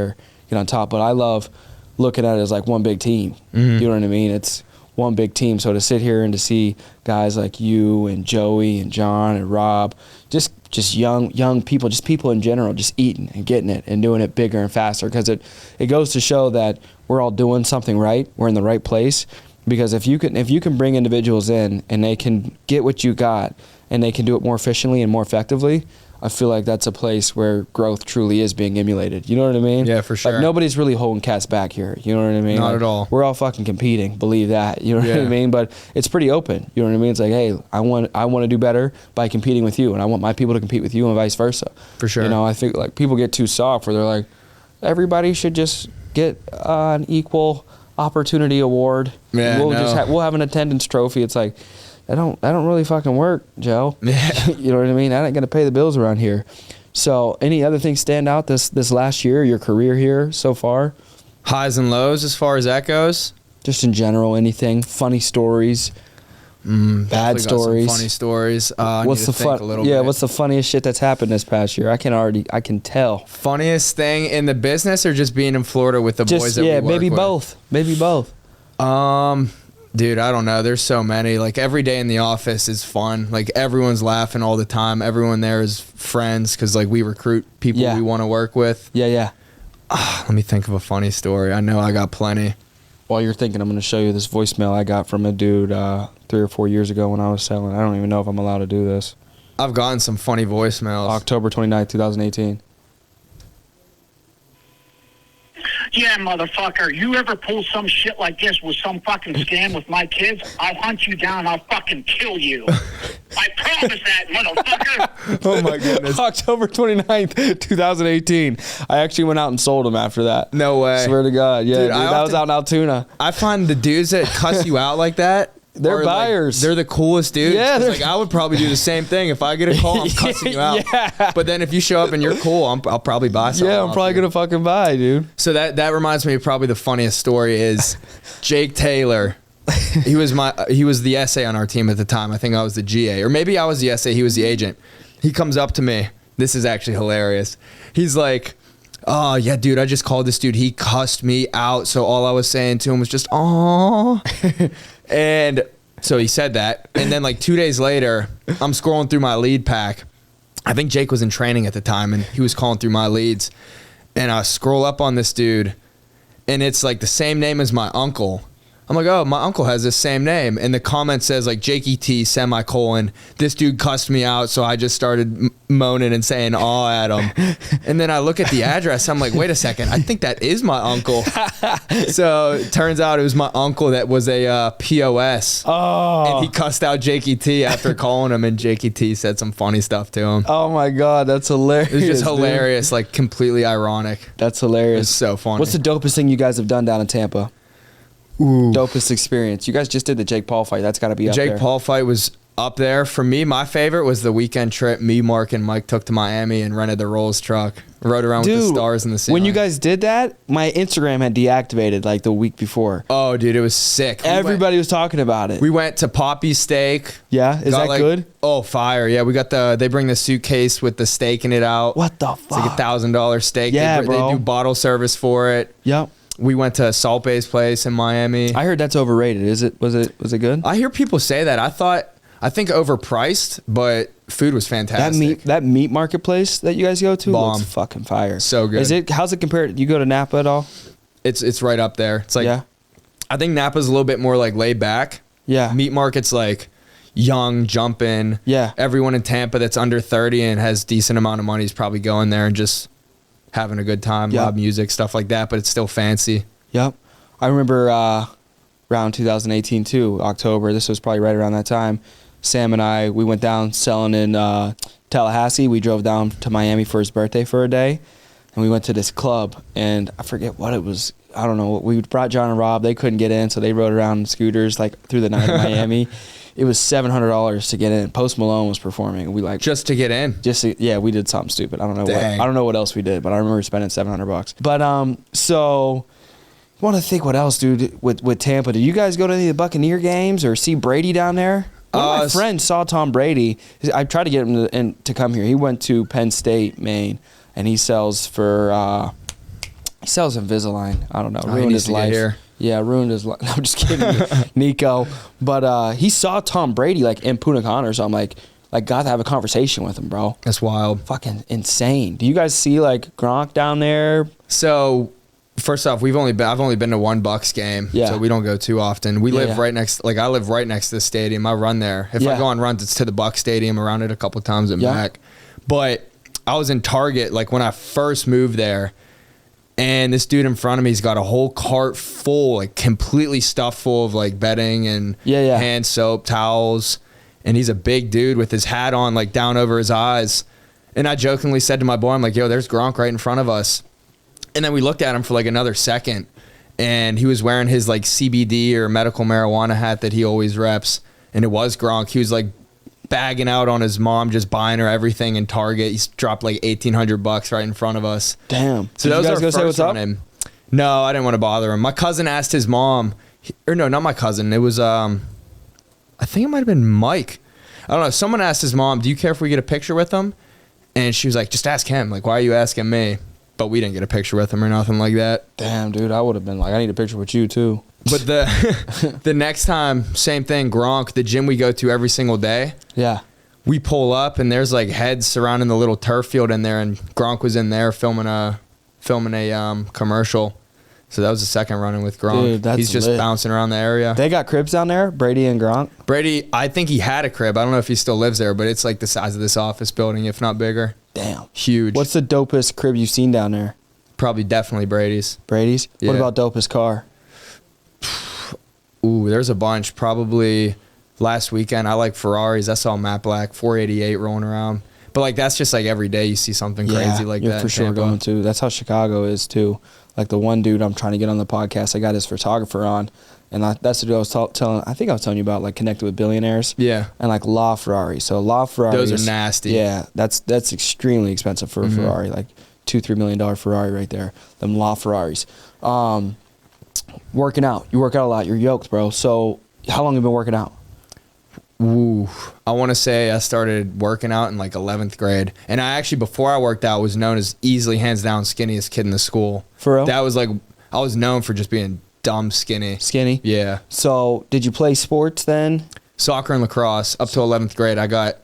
Speaker 1: on top. But I love looking at it as like one big team. You know what I mean? It's one big team. So to sit here and to see guys like you and Joey and John and Rob, just young people, just people in general, just eating and getting it and doing it bigger and faster, because it goes to show that we're all doing something right. We're in the right place. Because if you can bring individuals in and they can get what you got and they can do it more efficiently and more effectively, I feel like that's a place where growth truly is being emulated. You know what I mean?
Speaker 2: Yeah, for sure.
Speaker 1: Like, nobody's really holding cats back here. You know what I mean?
Speaker 2: Not
Speaker 1: like,
Speaker 2: at all.
Speaker 1: We're all fucking competing. Believe that. You know what I mean? But it's pretty open. You know what I mean? It's like, hey, I want to do better by competing with you, and I want my people to compete with you, and vice versa.
Speaker 2: For sure.
Speaker 1: You know, I think like people get too soft where they're like, everybody should just get an equal opportunity award.
Speaker 2: Yeah,
Speaker 1: we'll have an attendance trophy. It's like, I don't really fucking work, Joe.
Speaker 2: Yeah.
Speaker 1: You know what I mean? I ain't gonna pay the bills around here. So any other things stand out this last year, your career here so far?
Speaker 2: Highs and lows as far as that goes?
Speaker 1: Just in general, anything? Funny stories? Bad stories?
Speaker 2: Funny stories.
Speaker 1: What's the funniest shit that's happened this past year? I can tell.
Speaker 2: Funniest thing in the business, or just being in Florida with the boys that we work
Speaker 1: maybe
Speaker 2: with?
Speaker 1: both. Maybe both.
Speaker 2: Dude, I don't know. There's so many. Like, every day in the office is fun. Like, everyone's laughing all the time. Everyone there is friends, because like we recruit people we want to work with.
Speaker 1: Yeah.
Speaker 2: Let me think of a funny story. I know I got plenty.
Speaker 1: While you're thinking, I'm going to show you this voicemail I got from a dude 3 or 4 years ago when I was selling. I don't even know if I'm allowed to do this.
Speaker 2: I've gotten some funny voicemails.
Speaker 1: October 29th, 2018.
Speaker 3: Yeah, motherfucker, you ever pull some shit like this with some fucking scam with my kids, I'll hunt you down, I'll fucking kill you. I promise that, motherfucker.
Speaker 2: Oh my goodness.
Speaker 1: October 29th, 2018. I actually went out and sold them after that.
Speaker 2: No way.
Speaker 1: Swear to God. Yeah,
Speaker 2: Dude,
Speaker 1: that was out in Altoona.
Speaker 2: I find the dudes that cuss you out like that,
Speaker 1: they're buyers.
Speaker 2: They're the coolest dudes.
Speaker 1: Yeah,
Speaker 2: like, I would probably do the same thing. If I get a call, I'm cussing you out.
Speaker 1: Yeah.
Speaker 2: But then if you show up and you're cool, I'll probably buy something.
Speaker 1: Yeah, I'm probably going to fucking buy, dude.
Speaker 2: So that reminds me of probably the funniest story is Jake Taylor. He was the SA on our team at the time. I think I was the GA. Or maybe I was the SA, he was the agent. He comes up to me. This is actually hilarious. He's like, oh, yeah, dude, I just called this dude. He cussed me out. So all I was saying to him was just, "Aw." And so he said that. And then like 2 days later, I'm scrolling through my lead pack. I think Jake was in training at the time, and he was calling through my leads. And I scroll up on this dude, and it's like the same name as my uncle. I'm like, oh, my uncle has this same name. And the comment says like Jakey T semicolon, this dude cussed me out, so I just started moaning and saying aw at him. And then I look at the address, I'm like, wait a second, I think that is my uncle. So it turns out it was my uncle that was a POS.
Speaker 1: Oh.
Speaker 2: And he cussed out Jakey T after calling him, and Jakey T said some funny stuff to him.
Speaker 1: Oh my God, that's hilarious.
Speaker 2: It was just hilarious, like completely ironic.
Speaker 1: That's hilarious.
Speaker 2: It's so funny.
Speaker 1: What's the dopest thing you guys have done down in Tampa?
Speaker 2: Ooh.
Speaker 1: Dopest experience. You guys just did the Jake Paul fight. That's got to be up there.
Speaker 2: Jake Paul fight was up there. For me, my favorite was the weekend trip me, Mark, and Mike took to Miami and rented the Rolls truck. Rode around with the stars in the ceiling.
Speaker 1: When you guys did that, my Instagram had deactivated like the week before.
Speaker 2: Oh, dude, it was sick.
Speaker 1: Everybody was talking about it.
Speaker 2: We went to Poppy Steak.
Speaker 1: Yeah? Is that good?
Speaker 2: Oh, fire. Yeah, we got they bring the suitcase with the steak in it out.
Speaker 1: What the fuck?
Speaker 2: It's like $1,000 steak.
Speaker 1: Yeah,
Speaker 2: they
Speaker 1: bro.
Speaker 2: do bottle service for it.
Speaker 1: Yep.
Speaker 2: We went to Salt Bay's place in Miami.
Speaker 1: I heard that's overrated. Was it good?
Speaker 2: I hear people say that. I think overpriced, but food was fantastic.
Speaker 1: That meat marketplace that you guys go to
Speaker 2: Bomb.
Speaker 1: looks fucking fire.
Speaker 2: So good.
Speaker 1: How's it compared? You go to Napa at all?
Speaker 2: It's right up there. It's like,
Speaker 1: yeah.
Speaker 2: I think Napa's a little bit more like laid back.
Speaker 1: Yeah.
Speaker 2: Meat market's like young, jumping.
Speaker 1: Yeah.
Speaker 2: Everyone in Tampa that's under 30 and has decent amount of money is probably going there and just having a good time, loud music, stuff like that, but it's still fancy.
Speaker 1: Yep. I remember around 2018 too, October. This was probably right around that time. Sam and I, we went down selling in Tallahassee. We drove down to Miami for his birthday for a day, and we went to this club, and I forget what it was. I don't know. We brought John and Rob. They couldn't get in, so they rode around in scooters like through the night in Miami. It was $700 to get in. Post Malone was performing. We like
Speaker 2: just to get in.
Speaker 1: We did something stupid. I don't know
Speaker 2: Dang.
Speaker 1: what. I don't know what else we did, but I remember spending $700. But so I want to think what else, dude. With Tampa, did you guys go to any of the Buccaneer games or see Brady down there? One of my friends saw Tom Brady. I tried to get him to come here. He went to Penn State, Maine, and he sells Invisalign. I don't know.
Speaker 2: He
Speaker 1: Ruined
Speaker 2: needs
Speaker 1: his
Speaker 2: to get
Speaker 1: life.
Speaker 2: here.
Speaker 1: Yeah, ruined his life. No, I'm just kidding, Nico. But he saw Tom Brady like in Punta Cana, so I'm like got to have a conversation with him, bro.
Speaker 2: That's wild.
Speaker 1: Fucking insane. Do you guys see like Gronk down there?
Speaker 2: So first off, I've only been to one Bucks game, so we don't go too often. We live right next, like I live right next to the stadium. I run there. If I go on runs, it's to the Bucks stadium, around it a couple times and back. But I was in Target like when I first moved there, and this dude in front of me's got a whole cart full, like completely stuffed full of like bedding and hand soap, towels, and he's a big dude with his hat on like down over his eyes. And I jokingly said to my boy, I'm like, yo, there's Gronk right in front of us. And then we looked at him for like another second, and he was wearing his like CBD or medical marijuana hat that he always reps, and it was Gronk. He was like bagging out on his mom, just buying her everything in Target. He's dropped like $1,800 right in front of us.
Speaker 1: Damn.
Speaker 2: So that was our first say what's up? No, I didn't want to bother him. My cousin asked his mom, or no, not my cousin. It was I think it might have been Mike. I don't know. Someone asked his mom, "Do you care if we get a picture with him?" And she was like, "Just ask him. Like, why are you asking me?" But we didn't get a picture with him or nothing like that.
Speaker 1: Damn, dude, I would have been like, I need a picture with you too.
Speaker 2: But the next time, same thing, Gronk, the gym we go to every single day.
Speaker 1: Yeah.
Speaker 2: We pull up and there's like heads surrounding the little turf field in there, and Gronk was in there filming a commercial. So that was the second run-in with Gronk.
Speaker 1: Dude, that's
Speaker 2: He's just
Speaker 1: lit.
Speaker 2: bouncing around the area.
Speaker 1: They got cribs down there, Brady and Gronk?
Speaker 2: Brady, I think he had a crib. I don't know if he still lives there, but it's like the size of this office building, if not bigger.
Speaker 1: Damn.
Speaker 2: Huge.
Speaker 1: What's the dopest crib you've seen down there?
Speaker 2: Probably definitely Brady's.
Speaker 1: Brady's?
Speaker 2: Yeah.
Speaker 1: What about dopest car?
Speaker 2: Ooh, there's a bunch. Probably last weekend, I like Ferraris. I saw Matt Black, 488 rolling around. But like that's just like every day you see something crazy like that.
Speaker 1: You're for sure going to. That's how Chicago is too. Like the one dude I'm trying to get on the podcast, I got his photographer on, and that's the dude I was telling. I think I was telling you about, like connected with billionaires.
Speaker 2: Yeah.
Speaker 1: And like La Ferrari. So La Ferrari.
Speaker 2: Those are nasty.
Speaker 1: Yeah, that's extremely expensive for a Ferrari. Like $2-3 million Ferrari right there. Them La Ferraris. Working out. You work out a lot. You're yoked, bro. So how long have you been working out?
Speaker 2: Ooh, I want to say I started working out in like 11th grade. And I actually, before I worked out, was known as easily hands down skinniest kid in the school.
Speaker 1: For real?
Speaker 2: That was like, I was known for just being dumb skinny.
Speaker 1: Skinny?
Speaker 2: Yeah.
Speaker 1: So did you play sports then?
Speaker 2: Soccer and lacrosse. Up to 11th grade, I got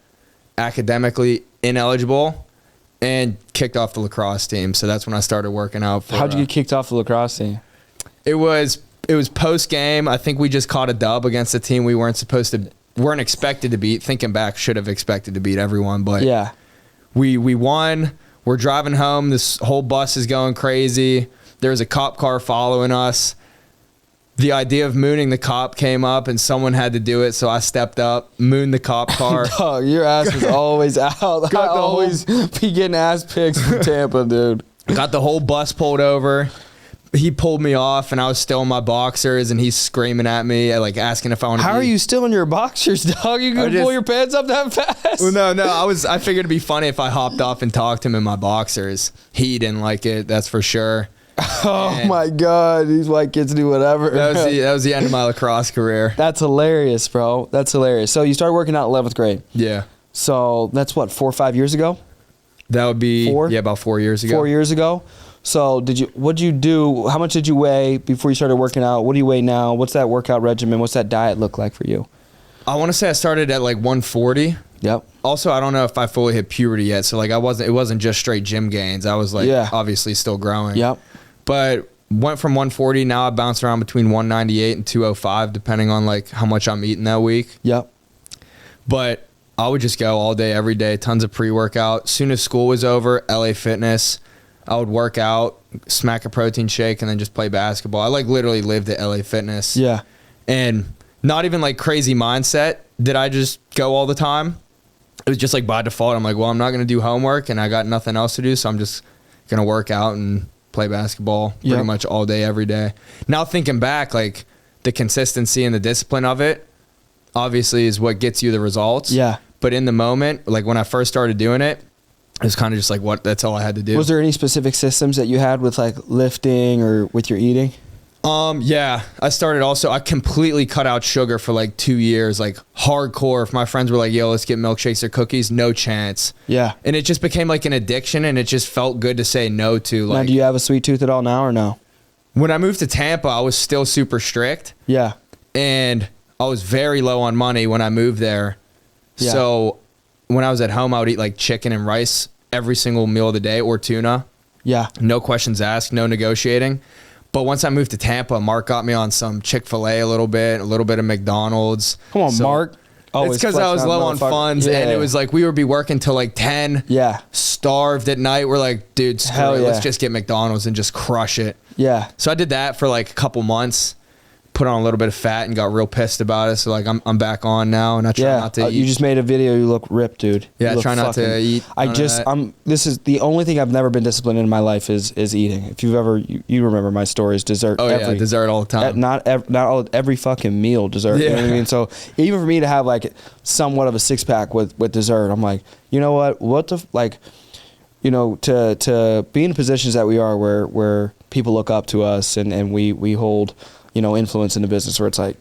Speaker 2: academically ineligible and kicked off the lacrosse team. So that's when I started working out.
Speaker 1: How'd you get kicked off the lacrosse team?
Speaker 2: It was post game. I think we just caught a dub against a team we weren't expected to beat. Thinking back, should have expected to beat everyone, but
Speaker 1: yeah,
Speaker 2: we won. We're driving home. This whole bus is going crazy. There's a cop car following us. The idea of mooning the cop came up, and someone had to do it, so I stepped up, mooned the cop car.
Speaker 1: Dog, your ass was always out. I always be getting ass pics from Tampa, dude.
Speaker 2: Got the whole bus pulled over. He pulled me off, and I was still in my boxers, and he's screaming at me, like asking if I want to.
Speaker 1: How are you still in your boxers, dog? You can pull your pants up that fast?
Speaker 2: Well, no. I figured it'd be funny if I hopped off and talked to him in my boxers. He didn't like it, that's for sure.
Speaker 1: Oh my God, these white kids do whatever.
Speaker 2: That was the end of my lacrosse career.
Speaker 1: That's hilarious, bro. That's hilarious. So you started working out in 11th grade.
Speaker 2: Yeah.
Speaker 1: So that's what, 4 or 5 years ago?
Speaker 2: That would be
Speaker 1: 4?
Speaker 2: Yeah, about 4 years ago.
Speaker 1: 4 years ago. So what'd you do? How much did you weigh before you started working out? What do you weigh now? What's that workout regimen? What's that diet look like for you?
Speaker 2: I want to say I started at like 140.
Speaker 1: Yep.
Speaker 2: Also, I don't know if I fully hit puberty yet. So like it wasn't just straight gym gains. I was like obviously still growing.
Speaker 1: Yep.
Speaker 2: But went from 140. Now I bounce around between 198 and 205 depending on like how much I'm eating that week.
Speaker 1: Yep.
Speaker 2: But I would just go all day, every day, tons of pre-workout. Soon as school was over, LA Fitness. I would work out, smack a protein shake, and then just play basketball. I like literally lived at LA Fitness.
Speaker 1: Yeah.
Speaker 2: And not even like crazy mindset did I just go all the time. It was just like by default. I'm like, well, I'm not going to do homework and I got nothing else to do. So I'm just going to work out and play basketball pretty much all day, every day. Now thinking back, like the consistency and the discipline of it obviously is what gets you the results.
Speaker 1: Yeah.
Speaker 2: But in the moment, like when I first started doing it, it was kind of just like that's all I had to do.
Speaker 1: Was there any specific systems that you had with like lifting or with your eating?
Speaker 2: Yeah, I completely cut out sugar for like 2 years, like hardcore. If my friends were like, yo, let's get milkshakes or cookies, no chance.
Speaker 1: Yeah.
Speaker 2: And it just became like an addiction, and it just felt good to say no to. Like,
Speaker 1: now, do you have a sweet tooth at all now or no?
Speaker 2: When I moved to Tampa, I was still super strict.
Speaker 1: Yeah.
Speaker 2: And I was very low on money when I moved there.
Speaker 1: Yeah.
Speaker 2: So when I was at home, I would eat like chicken and rice every single meal of the day, or tuna.
Speaker 1: Yeah.
Speaker 2: No questions asked, no negotiating. But once I moved to Tampa, Mark got me on some Chick-fil-A a little bit of McDonald's.
Speaker 1: Come on,
Speaker 2: So
Speaker 1: Mark.
Speaker 2: It's because I was low on funds, and it was like we would be working till like 10.
Speaker 1: Yeah.
Speaker 2: Starved at night. We're like, dude, screw
Speaker 1: Hell
Speaker 2: it.
Speaker 1: yeah.
Speaker 2: Let's just get McDonald's and just crush it.
Speaker 1: Yeah.
Speaker 2: So I did that for like a couple months, put on a little bit of fat, and got real pissed about it. So like I'm back on now, and I try not to eat.
Speaker 1: You just made a video. You look ripped, dude.
Speaker 2: Yeah,
Speaker 1: You look
Speaker 2: try not to eat.
Speaker 1: This is the only thing I've never been disciplined in my life is eating. If you've ever, you remember my stories, dessert.
Speaker 2: Oh yeah, dessert all the time.
Speaker 1: Every fucking meal dessert.
Speaker 2: Yeah.
Speaker 1: You know what I mean? So even for me to have like somewhat of a six pack with dessert, I'm like, you know what to be in positions that we are where people look up to us and we hold, influence in the business, where it's like,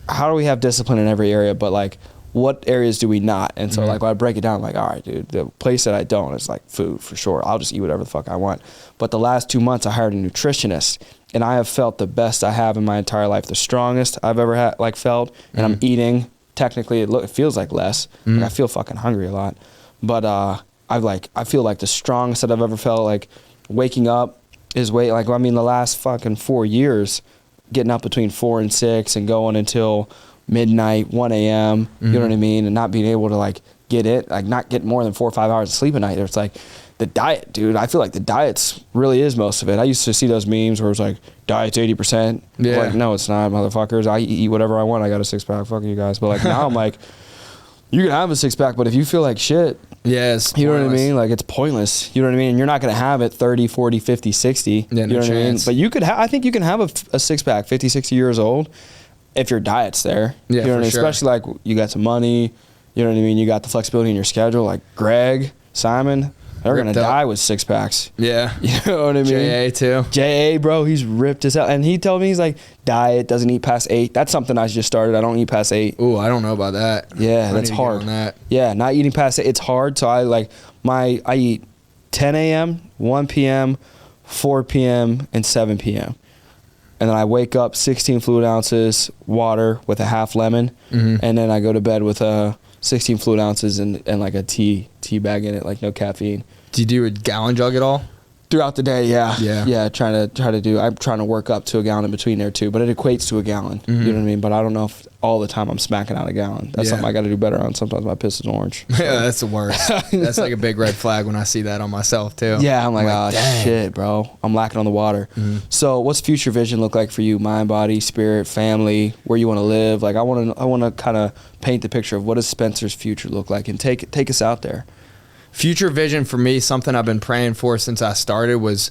Speaker 1: how do we have discipline in every area, but like what areas do we not? And so like when I break it down, I'm like, all right, dude, the place that I don't, it's like food for sure. I'll just eat whatever the fuck I want. But the last 2 months I hired a nutritionist, and I have felt the best I have in my entire life, the strongest I've ever felt, and I'm eating. Technically, it feels like less. Like I feel fucking hungry a lot, but I feel like the strongest that I've ever felt. Like waking up is the last fucking 4 years, getting up between 4 and 6 and going until midnight, 1 a.m. You know what I mean, and not being able to like get it, like not get more than 4 or 5 hours of sleep a night. It's like the diet, dude. I feel like the diet's really is most of it. I used to see those memes where it's like diet's 80%.
Speaker 2: Yeah.
Speaker 1: Like, no, it's not, motherfuckers. I eat whatever I want. I got a six pack. Fuck you guys. But like now I'm like, you can have a six pack, but if you feel like shit,
Speaker 2: yes,
Speaker 1: you know what I mean? Like it's pointless. You know what I mean? And you're not going to have it 30, 40, 50, 60.
Speaker 2: Yeah,
Speaker 1: you know what I mean? But you could I think you can have a six pack 50, 60 years old if your diet's there.
Speaker 2: Yeah,
Speaker 1: you know what I mean?
Speaker 2: sure.
Speaker 1: Especially like you got some money, you know what I mean? You got the flexibility in your schedule, like Greg, Simon, they're going to die with six packs.
Speaker 2: Yeah.
Speaker 1: You know what I mean?
Speaker 2: JA too.
Speaker 1: JA, bro, he's ripped as hell. And he told me, he's like, diet, doesn't eat past 8. That's something I just started. I don't eat past 8.
Speaker 2: Ooh, I don't know about that.
Speaker 1: Yeah,
Speaker 2: I
Speaker 1: that's
Speaker 2: need to get
Speaker 1: hard.
Speaker 2: on that.
Speaker 1: Yeah, not eating past 8. It's hard. So I eat 10 a.m., 1 p.m., 4 p.m., and 7 p.m. And then I wake up 16 fluid ounces water with a half lemon. And then I go to bed with 16 fluid ounces and like a tea bag in it, like no caffeine.
Speaker 2: Do you do a gallon jug at all?
Speaker 1: Throughout the day, yeah.
Speaker 2: Yeah.
Speaker 1: I'm trying to work up to a gallon in between there too, but it equates to a gallon. You know what I mean? But I don't know if all the time I'm smacking out a gallon. That's something I got to do better on. Sometimes my piss is orange. So.
Speaker 2: Yeah, that's the worst. That's like a big red flag when I see that on myself too.
Speaker 1: Yeah, I'm like,
Speaker 2: dang.
Speaker 1: shit, bro. I'm lacking on the water. So what's future vision look like for you? Mind, body, spirit, family, where you want to live? Like I want to kind of paint the picture of what does Spencer's future look like, and take us out there.
Speaker 2: Future vision for me, something I've been praying for since I started, was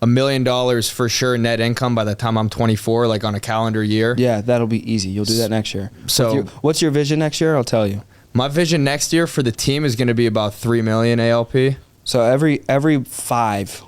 Speaker 2: $1 million for sure net income by the time I'm 24, like on a calendar year.
Speaker 1: Yeah, that'll be easy. You'll do that next year.
Speaker 2: So
Speaker 1: what's your vision next year? I'll tell you.
Speaker 2: My vision next year for the team is going to be about $3 million ALP.
Speaker 1: So every 5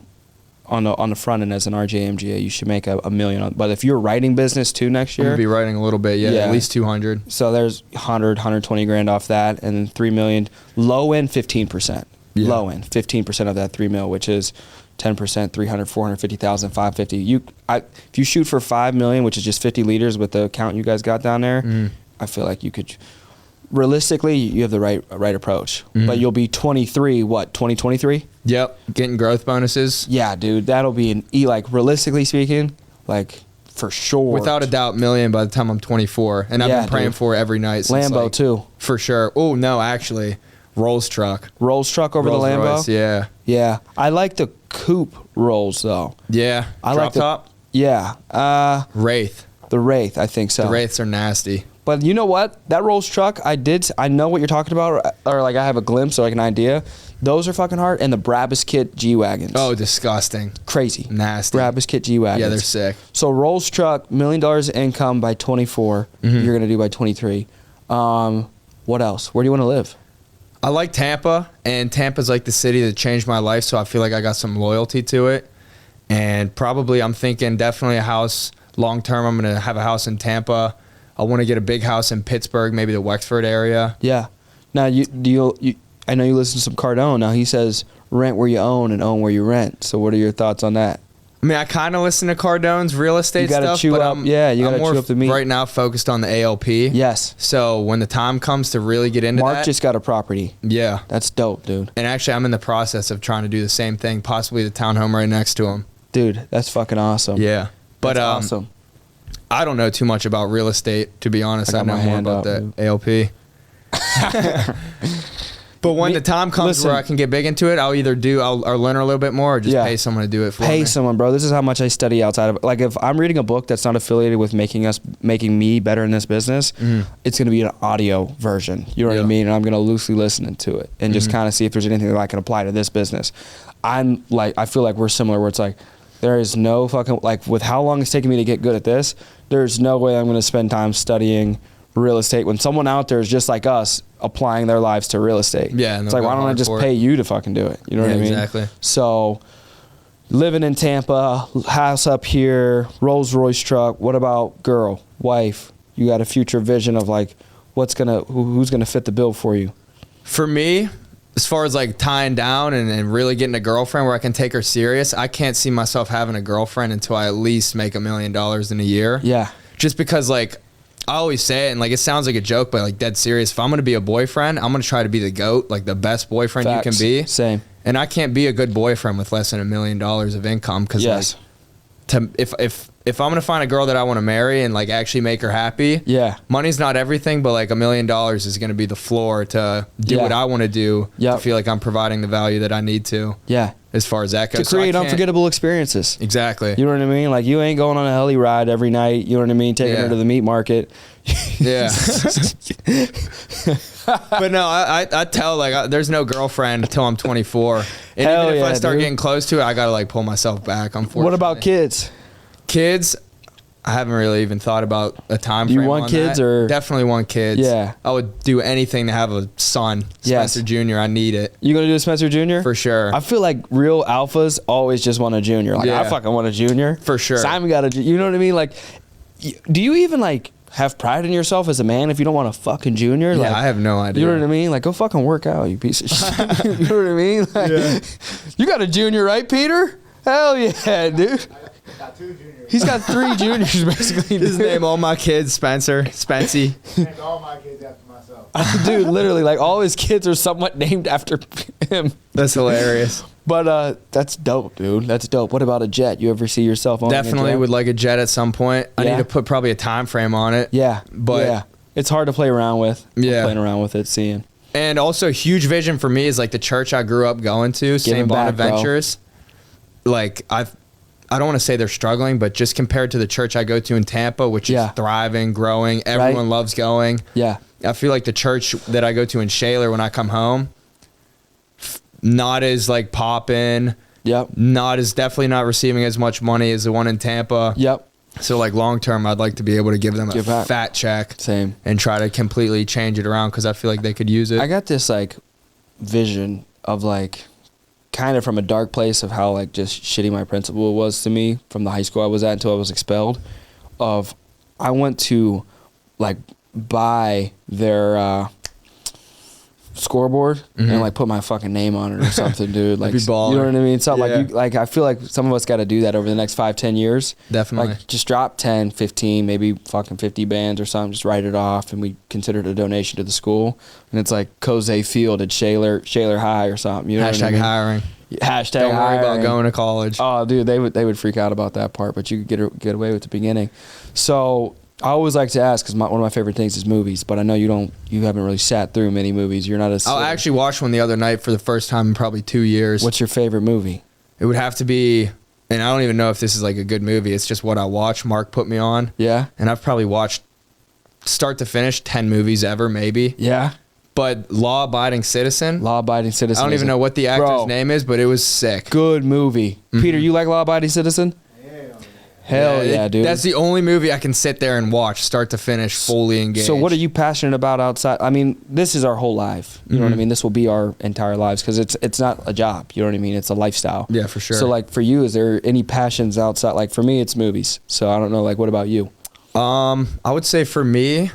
Speaker 1: on the front end as an RJ MGA, you should make $1 million. But if you're writing business too next year,
Speaker 2: I'm gonna be writing a little bit, at least 200.
Speaker 1: So there's 120 grand off that, and then 3 million. Low end 15%.
Speaker 2: Yeah.
Speaker 1: Low end 15% of that 3 mil, which is 10%, 300, 450,000, 550. If you shoot for 5 million, which is just 50 liters with the account you guys got down there, I feel like you could. Realistically, you have the right approach, but you'll be 23. What, 2023?
Speaker 2: Yep, getting growth bonuses.
Speaker 1: Yeah, dude, that'll be like realistically speaking, like for sure.
Speaker 2: Without a doubt, million by the time I'm 24, and I've been praying for it every night. Since,
Speaker 1: Lambo too,
Speaker 2: for sure. Oh no, actually, Rolls truck
Speaker 1: over
Speaker 2: Rolls
Speaker 1: the Lambo.
Speaker 2: Royce, yeah.
Speaker 1: I like the coupe Rolls though.
Speaker 2: Yeah,
Speaker 1: I
Speaker 2: drop
Speaker 1: like
Speaker 2: top.
Speaker 1: Yeah,
Speaker 2: Wraith.
Speaker 1: The Wraith, I think so.
Speaker 2: The Wraiths are nasty.
Speaker 1: But you know what? That Rolls truck, I know what you're talking about, or like I have a glimpse or like an idea. Those are fucking hard. And the Brabus Kit G-Wagons.
Speaker 2: Oh, disgusting.
Speaker 1: Crazy.
Speaker 2: Nasty.
Speaker 1: Brabus Kit G-Wagons.
Speaker 2: Yeah, they're sick.
Speaker 1: So Rolls truck, $1 million income by 24. You're going to do by 23. What else? Where do you want to live?
Speaker 2: I like Tampa, and Tampa's like the city that changed my life, so I feel like I got some loyalty to it. And probably I'm thinking definitely a house. Long term, I'm going to have a house in Tampa. I want to get a big house in Pittsburgh, maybe the Wexford area.
Speaker 1: Yeah. Now, I know you listen to some Cardone. Now, he says rent where you own and own where you rent. So what are your thoughts on that?
Speaker 2: I mean, I kind of listen to Cardone's real estate
Speaker 1: You gotta
Speaker 2: stuff,
Speaker 1: chew
Speaker 2: but
Speaker 1: up-
Speaker 2: I'm,
Speaker 1: yeah, you gotta
Speaker 2: I'm more
Speaker 1: chew up the meat.
Speaker 2: right now focused on the ALP.
Speaker 1: Yes.
Speaker 2: So when the time comes to really get into
Speaker 1: Mark
Speaker 2: that,
Speaker 1: just got a property.
Speaker 2: yeah.
Speaker 1: That's dope, dude.
Speaker 2: And actually, I'm in the process of trying to do the same thing, possibly the townhome right next to him.
Speaker 1: Dude, that's fucking awesome.
Speaker 2: Yeah. But
Speaker 1: That's awesome.
Speaker 2: I don't know too much about real estate, to be honest.
Speaker 1: I
Speaker 2: I
Speaker 1: got
Speaker 2: know
Speaker 1: my
Speaker 2: more
Speaker 1: hand
Speaker 2: about
Speaker 1: up,
Speaker 2: the
Speaker 1: dude.
Speaker 2: ALP. But when the time comes
Speaker 1: listen.
Speaker 2: where I can get big into it, I'll either I'll learn a little bit more or just
Speaker 1: Yeah.
Speaker 2: pay someone to do it for me.
Speaker 1: Pay someone, bro. This is how much I study outside of, like, if I'm reading a book that's not affiliated with making me better in this business, it's going to be an audio version. You know what I
Speaker 2: Yeah.
Speaker 1: mean? And I'm going to loosely listen to it and just kind of see if there's anything that I can apply to this business. I feel like we're similar where it's like, there is no fucking, like, with how long it's taking me to get good at this, there's no way I'm going to spend time studying real estate when someone out there is just like us applying their lives to real estate.
Speaker 2: Yeah, and
Speaker 1: it's
Speaker 2: they'll
Speaker 1: like, why
Speaker 2: go
Speaker 1: don't I
Speaker 2: hard
Speaker 1: just
Speaker 2: for it.
Speaker 1: pay you to fucking do it? You know what I mean?
Speaker 2: Exactly.
Speaker 1: So, living in Tampa, house up here, Rolls Royce truck. What about girl, wife? You got a future vision of like, who's gonna fit the bill for you?
Speaker 2: For me, as far as like tying down and really getting a girlfriend where I can take her serious, I can't see myself having a girlfriend until I at least make $1 million in a year.
Speaker 1: Yeah.
Speaker 2: Just because, like, I always say it, and like it sounds like a joke, but like dead serious. If I'm gonna be a boyfriend, I'm gonna try to be the GOAT, like the best boyfriend you
Speaker 1: Facts.
Speaker 2: can be.
Speaker 1: Same.
Speaker 2: And I can't be a good boyfriend with less than $1 million of income because
Speaker 1: Yes.
Speaker 2: like, if I'm gonna find a girl that I want to marry and like actually make her happy,
Speaker 1: Yeah.
Speaker 2: money's not everything, but like $1 million is gonna be the floor to do
Speaker 1: Yeah.
Speaker 2: what I want to do to
Speaker 1: Yep.
Speaker 2: feel like I'm providing the value that I need to.
Speaker 1: Yeah.
Speaker 2: As far as that
Speaker 1: To
Speaker 2: goes, So I
Speaker 1: create
Speaker 2: can't-
Speaker 1: unforgettable experiences.
Speaker 2: Exactly.
Speaker 1: You know what I mean? Like, you ain't going on a heli ride every night. You know what I mean? Taking
Speaker 2: Yeah.
Speaker 1: her to the meat market.
Speaker 2: Yeah. But no, I tell like there's no girlfriend until I'm 24. And
Speaker 1: Hell
Speaker 2: even if I
Speaker 1: yeah,
Speaker 2: start
Speaker 1: dude.
Speaker 2: getting close to it, I gotta like pull myself back. Unfortunately.
Speaker 1: What about kids?
Speaker 2: Kids? I haven't really even thought about a time
Speaker 1: Do you
Speaker 2: frame.
Speaker 1: want
Speaker 2: on
Speaker 1: kids
Speaker 2: that.
Speaker 1: or-
Speaker 2: Definitely want kids.
Speaker 1: Yeah.
Speaker 2: I would do anything to have a son.
Speaker 1: Yes.
Speaker 2: Spencer Jr. I need it
Speaker 1: You gonna do a Spencer Jr.?
Speaker 2: for sure.
Speaker 1: I feel like real alphas always just want a junior. Like,
Speaker 2: Yeah.
Speaker 1: I fucking want a junior.
Speaker 2: For sure.
Speaker 1: Simon got a, you know what I mean? Like, do you even like have pride in yourself as a man if you don't want a fucking junior?
Speaker 2: Yeah,
Speaker 1: Like,
Speaker 2: I have no idea.
Speaker 1: You know what I mean? Like, go fucking work out, you piece of shit. You know what I mean? Like, you got a junior, right, Peter? Hell yeah, dude.
Speaker 4: Got 2 juniors.
Speaker 1: He's got 3 juniors, basically.
Speaker 2: Just
Speaker 1: dude.
Speaker 2: name all my kids Spencer, Spency.
Speaker 4: Named all my kids after myself.
Speaker 1: Dude, literally, like, all his kids are somewhat named after him.
Speaker 2: That's hilarious.
Speaker 1: But that's dope, dude. That's dope. What about a jet? You ever see yourself owning a
Speaker 2: Definitely
Speaker 1: jet?
Speaker 2: would like a jet at some point. I
Speaker 1: Yeah.
Speaker 2: need to put probably a time frame on it.
Speaker 1: Yeah,
Speaker 2: But-
Speaker 1: yeah, it's hard to play around with. I'm
Speaker 2: Yeah.
Speaker 1: playing around with it, seeing.
Speaker 2: And also, a huge vision for me is like the church I grew up going to, St.
Speaker 1: Giving back, bro.
Speaker 2: Bonaventures. Like I don't want to say they're struggling, but just compared to the church I go to in Tampa, which
Speaker 1: Yeah.
Speaker 2: is thriving, growing, everyone loves going.
Speaker 1: Yeah,
Speaker 2: I feel like the church that I go to in Shaler when I come home, not as like poppin',
Speaker 1: yep,
Speaker 2: definitely not receiving as much money as the one in Tampa.
Speaker 1: yep,
Speaker 2: So like long term, I'd like to be able to give them
Speaker 1: Give
Speaker 2: a
Speaker 1: back.
Speaker 2: fat check
Speaker 1: same.
Speaker 2: and try to completely change it around because I feel like they could use it.
Speaker 1: I got this like vision of like kind of from a dark place of how like just shitty my principal was to me from the high school I was at until I was expelled. Of I went to like buy their scoreboard and like put my fucking name on it or something, dude. Like,
Speaker 2: That'd be
Speaker 1: you
Speaker 2: baller.
Speaker 1: know what I mean? So
Speaker 2: Yeah.
Speaker 1: like I feel like some of us got to do that over the next 5-10 years.
Speaker 2: Definitely.
Speaker 1: Like just drop 10, 15, maybe fucking 50 bands or something. Just write it off, and we consider it a donation to the school. And it's like Kozej Field at Shaler High or something. You know what I
Speaker 2: Hashtag
Speaker 1: mean?
Speaker 2: hiring.
Speaker 1: Hashtag
Speaker 2: Don't worry about
Speaker 1: hiring.
Speaker 2: going to college.
Speaker 1: Oh, dude, they would freak out about that part, but you could get away with the beginning. So I always like to ask because one of my favorite things is movies, but I know you haven't really sat through many movies. You're not a.
Speaker 2: I actually watched one the other night for the first time in probably 2 years.
Speaker 1: What's your favorite movie?
Speaker 2: It would have to be, and I don't even know if this is like a good movie. It's just what I watch. Mark put me on,
Speaker 1: Yeah.
Speaker 2: and I've probably watched start to finish 10 movies ever, maybe.
Speaker 1: Yeah.
Speaker 2: But Law Abiding Citizen.
Speaker 1: Law Abiding Citizen.
Speaker 2: I don't
Speaker 1: is
Speaker 2: even
Speaker 1: a
Speaker 2: know what the actor's
Speaker 1: Bro.
Speaker 2: name is, but it was sick.
Speaker 1: Good movie. Peter, you like Law Abiding Citizen? Hell yeah, dude.
Speaker 2: That's the only movie I can sit there and watch start to finish, fully engaged.
Speaker 1: So what are you passionate about outside? I mean, this is our whole life. You know what I mean? This will be our entire lives because it's not a job. You know what I mean? It's a lifestyle.
Speaker 2: Yeah, for sure.
Speaker 1: So like for you, is there any passions outside? Like for me, it's movies. So I don't know. Like what about you?
Speaker 2: I would say for me,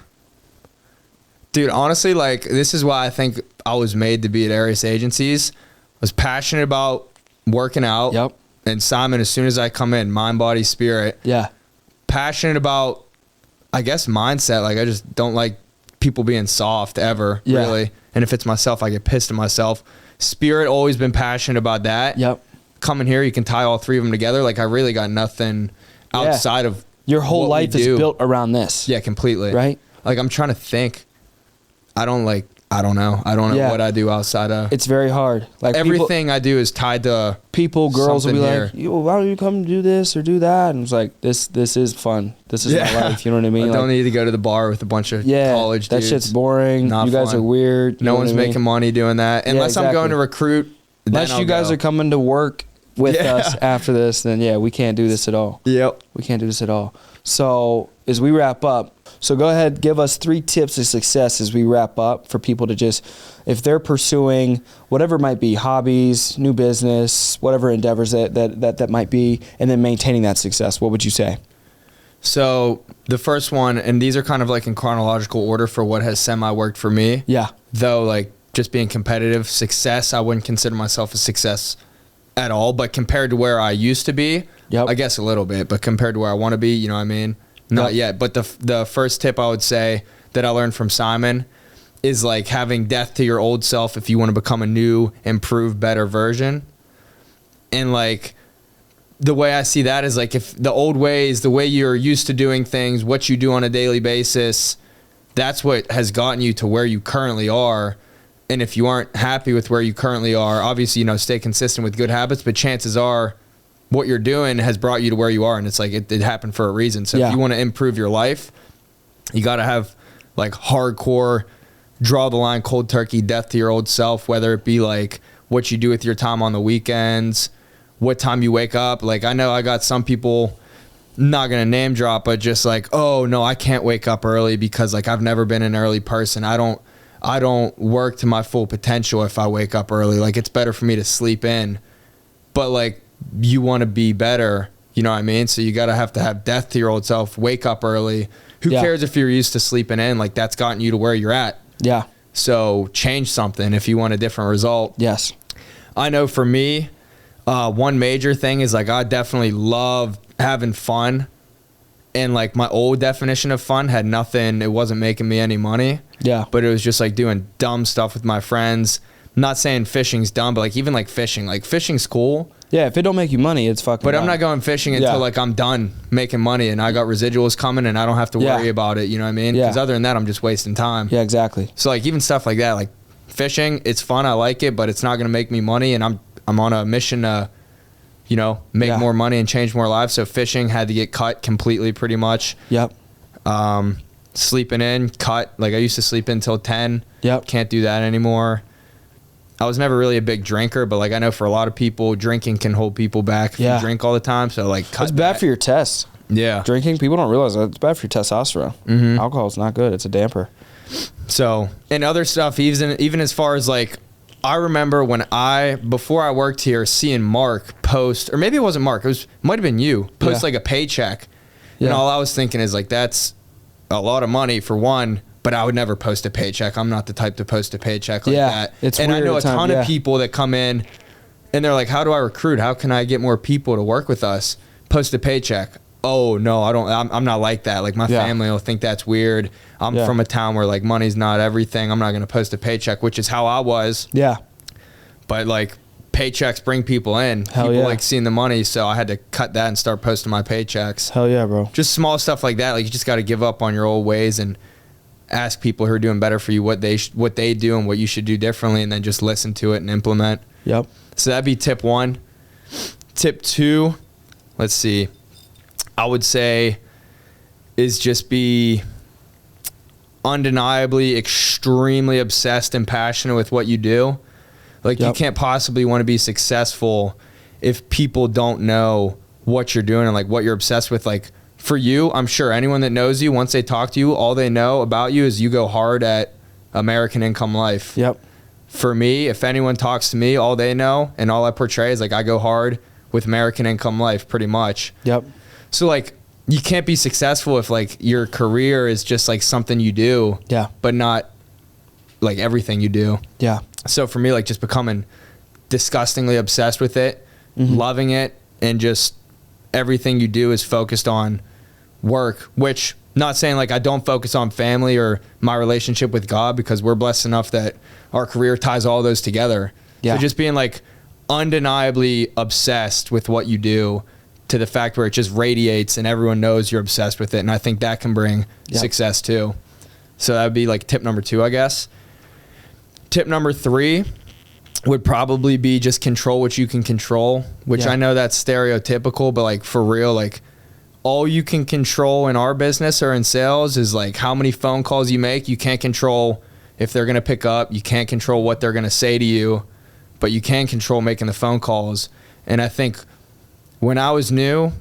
Speaker 2: dude, honestly, like this is why I think I was made to be at Arius Agencies. I was passionate about working out.
Speaker 1: Yep.
Speaker 2: And Simon, as soon as I come in, mind, body, spirit.
Speaker 1: Yeah.
Speaker 2: Passionate about, I guess, mindset. Like, I just don't like people being soft ever, really. And if it's myself, I get pissed at myself. Spirit, always been passionate about that.
Speaker 1: Yep.
Speaker 2: Coming here, you can tie all three of them together. Like, I really got nothing outside of
Speaker 1: your whole
Speaker 2: what
Speaker 1: life
Speaker 2: we
Speaker 1: is
Speaker 2: do.
Speaker 1: built around this.
Speaker 2: Yeah, completely.
Speaker 1: Right?
Speaker 2: Like, I'm trying to think. I don't know. I don't know what I do outside of.
Speaker 1: It's very hard. Like
Speaker 2: everything I do is tied to
Speaker 1: girls will be
Speaker 2: here.
Speaker 1: like, "Yo, why don't you come do this or do that?" And it's like, this is fun. This is my life. You know what I mean?
Speaker 2: I don't need to go to the bar with a bunch of college dudes.
Speaker 1: That shit's boring.
Speaker 2: Not
Speaker 1: you guys
Speaker 2: fun.
Speaker 1: are weird.
Speaker 2: No one's making money doing that. Unless I'm going to recruit.
Speaker 1: Unless you guys are coming to work with us after this, then we can't do this at all.
Speaker 2: Yep.
Speaker 1: We can't do this at all. So as we wrap up, so go ahead, give us 3 tips of success as we wrap up for people to just, if they're pursuing whatever it might be, hobbies, new business, whatever endeavors that might be, and then maintaining that success. What would you say?
Speaker 2: So the first one, and these are kind of like in chronological order for what has semi-worked for me.
Speaker 1: Yeah.
Speaker 2: Though, like, just being competitive, success, I wouldn't consider myself a success at all. But compared to where I used to be, I guess a little bit. But compared to where I want to be, you know what I mean? Not yet. But the first tip I would say that I learned from Simon is, like, having death to your old self if you want to become a new, improved, better version. And, like, the way I see that is, like, if the old ways, the way you're used to doing things, what you do on a daily basis, that's what has gotten you to where you currently are. And if you aren't happy with where you currently are, obviously, stay consistent with good habits, but chances are what you're doing has brought you to where you are. And it's like, it happened for a reason. So if you want to improve your life, you got to have, like, hardcore, draw the line, cold turkey, death to your old self, whether it be, like, what you do with your time on the weekends, what time you wake up. Like, I know I got some people, not going to name drop, but just like, oh no, I can't wake up early because, like, I've never been an early person. I don't work to my full potential if I wake up early. Like, it's better for me to sleep in. But, like, you want to be better, you know what I mean? So you got to have death to your old self, wake up early. Who cares if you're used to sleeping in? Like, that's gotten you to where you're at.
Speaker 1: Yeah.
Speaker 2: So change something if you want a different result.
Speaker 1: Yes.
Speaker 2: I know for me, one major thing is, like, I definitely love having fun. And, like, my old definition of fun had nothing. It wasn't making me any money.
Speaker 1: Yeah.
Speaker 2: But it was just, like, doing dumb stuff with my friends. I'm not saying fishing's dumb, but, like, even, like, fishing. Like, fishing's cool.
Speaker 1: Yeah, if it don't make you money, it's fucking
Speaker 2: But
Speaker 1: dumb.
Speaker 2: I'm not going fishing until, like, I'm done making money and I got residuals coming and I don't have to worry about it. You know what I mean? Because other than that, I'm just wasting time.
Speaker 1: Yeah, exactly.
Speaker 2: So, like, even stuff like that, like fishing, it's fun. I like it, but it's not going to make me money. And I'm on a mission to, make more money and change more lives. So fishing had to get cut completely pretty much.
Speaker 1: Yep.
Speaker 2: Sleeping in, cut. Like, I used to sleep in till 10.
Speaker 1: Yep.
Speaker 2: Can't do that anymore. I was never really a big drinker, but, like, I know for a lot of people, drinking can hold people back if you drink all the time. So, like, cut
Speaker 1: It's bad for your tests.
Speaker 2: Yeah.
Speaker 1: Drinking, people don't realize that. It's bad for your testosterone.
Speaker 2: Mm-hmm.
Speaker 1: Alcohol's not good. It's a damper.
Speaker 2: So, and other stuff, even as far as, like, I remember before I worked here, seeing Mark post, or maybe it wasn't Mark, might have been you, post like a paycheck. Yeah. And all I was thinking is, like, that's a lot of money for one, but I would never post a paycheck. I'm not the type to post a paycheck like that.
Speaker 1: It's
Speaker 2: and
Speaker 1: weird
Speaker 2: I know a ton of people that come in and they're like, how do I recruit? How can I get more people to work with us? Post a paycheck. Oh no, I don't. I'm not like that. Like, my family will think that's weird. I'm from a town where, like, money's not everything. I'm not going to post a paycheck, which is how I was. Yeah. But, like, paychecks bring people in. People like seeing the money, so I had to cut that and start posting my paychecks.
Speaker 1: Hell yeah, bro.
Speaker 2: Just small stuff like that. Like, you just got to give up on your old ways and ask people who are doing better for you what they do and what you should do differently, and then just listen to it and implement. Yep. So that'd be tip 1. Tip 2, let's see. I would say is just be undeniably extremely obsessed and passionate with what you do. Like, you can't possibly want to be successful if people don't know what you're doing and, like, what you're obsessed with. Like, for you, I'm sure anyone that knows you, once they talk to you, all they know about you is you go hard at American income life. Yep. For me, if anyone talks to me, all they know and all I portray is, like, I go hard with American income life pretty much. Yep. So, like, you can't be successful if, like, your career is just, like, something you do. Yeah. But not, like, everything you do. Yeah. So for me, like, just becoming disgustingly obsessed with it, loving it, and just everything you do is focused on work, which not saying like I don't focus on family or my relationship with God, because we're blessed enough that our career ties all those together.
Speaker 1: Yeah.
Speaker 2: So just being like undeniably obsessed with what you do, to the fact where it just radiates and everyone knows you're obsessed with it. And I think that can bring success too. So that would be like tip number 2, I guess. Tip number 3 would probably be just control what you can control, which I know that's stereotypical, but like for real, like all you can control in our business or in sales is like how many phone calls you make. You can't control if they're going to pick up. You can't control what they're going to say to you, but you can control making the phone calls. And I think when I was new,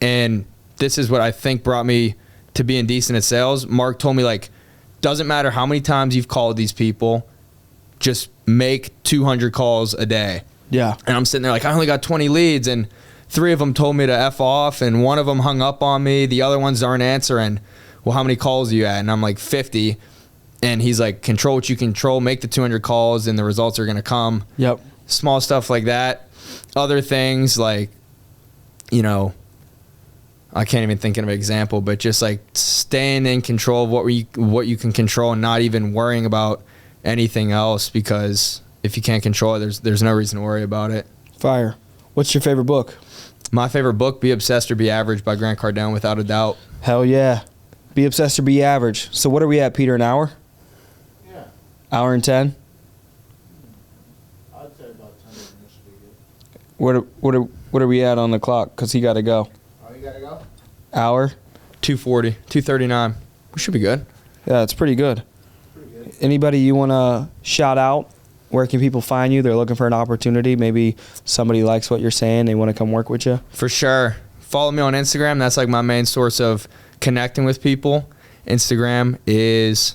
Speaker 2: and this is what I think brought me to being decent at sales, Mark told me, like, doesn't matter how many times you've called these people, just make 200 calls a day.
Speaker 1: Yeah.
Speaker 2: And I'm sitting there like, I only got 20 leads, and 3 of them told me to F off, and 1 of them hung up on me. The other ones aren't answering. Well, how many calls are you at? And I'm like, 50. And he's like, control what you control, make the 200 calls, and the results are going to come.
Speaker 1: Yep.
Speaker 2: Small stuff like that. Other things like, you know, I can't even think of an example, but just like staying in control of what you can control and not even worrying about anything else, because if you can't control it, there's no reason to worry about it.
Speaker 1: Fire. What's your favorite book?
Speaker 2: My favorite book, Be Obsessed or Be Average by Grant Cardone, without a doubt.
Speaker 1: Hell yeah. Be obsessed or be average. So what are we at, Peter, an hour?
Speaker 4: Yeah.
Speaker 1: Hour and 10?
Speaker 4: I'd say about 10 minutes should be good.
Speaker 1: What are we at on the clock? Because he got to go.
Speaker 4: Oh, you gotta go?
Speaker 1: Hour?
Speaker 2: 240, 239. We should be good.
Speaker 1: Yeah, it's pretty good.
Speaker 4: Pretty good.
Speaker 1: Anybody you want to shout out? Where can people find you? They're looking for an opportunity. Maybe somebody likes what you're saying. They want to come work with you.
Speaker 2: For sure. Follow me on Instagram. That's like my main source of connecting with people. Instagram is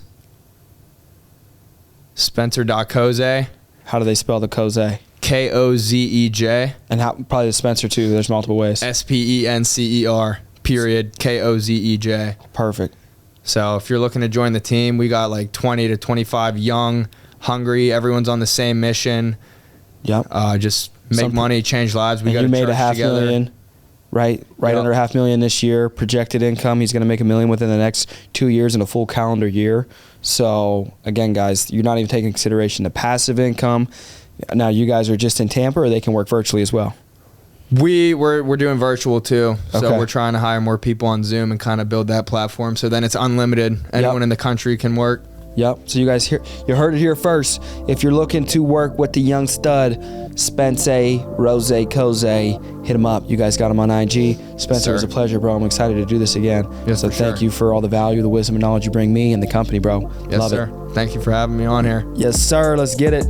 Speaker 2: spencer.kozej.
Speaker 1: How do they spell the Kozej?
Speaker 2: Kozej.
Speaker 1: And how, probably the Spencer too. There's multiple ways.
Speaker 2: SPENCER. Period. Kozej.
Speaker 1: Perfect.
Speaker 2: So if you're looking to join the team, we got like 20 to 25 young, hungry. Everyone's on the same mission.
Speaker 1: Yep.
Speaker 2: Just make money, change lives. We
Speaker 1: and
Speaker 2: got
Speaker 1: you
Speaker 2: to
Speaker 1: made
Speaker 2: charge
Speaker 1: a
Speaker 2: together.
Speaker 1: $500,000, right?
Speaker 2: Yep.
Speaker 1: Under $500,000 this year. Projected income, he's going to make $1 million within the next 2 years in a full calendar year. So again, guys, you're not even taking consideration the passive income. Now you guys are just in Tampa, or they can work virtually as well?
Speaker 2: We're doing virtual too. So
Speaker 1: Okay.
Speaker 2: we're trying to hire more people on Zoom and kind of build that platform. So then it's unlimited. Anyone in the country can work.
Speaker 1: Yep. So you guys you heard it here first. If you're looking to work with the young stud, Spence Rose Kozej, hit him up. You guys got him on IG. Spencer, it was a pleasure, bro. I'm excited to do this again.
Speaker 2: Yes,
Speaker 1: so
Speaker 2: for
Speaker 1: thank
Speaker 2: sure.
Speaker 1: you for all the value, the wisdom, and knowledge you bring me and the company, bro.
Speaker 2: Yes,
Speaker 1: Love
Speaker 2: sir.
Speaker 1: it.
Speaker 2: Thank you for having me on here.
Speaker 1: Yes, sir. Let's get it.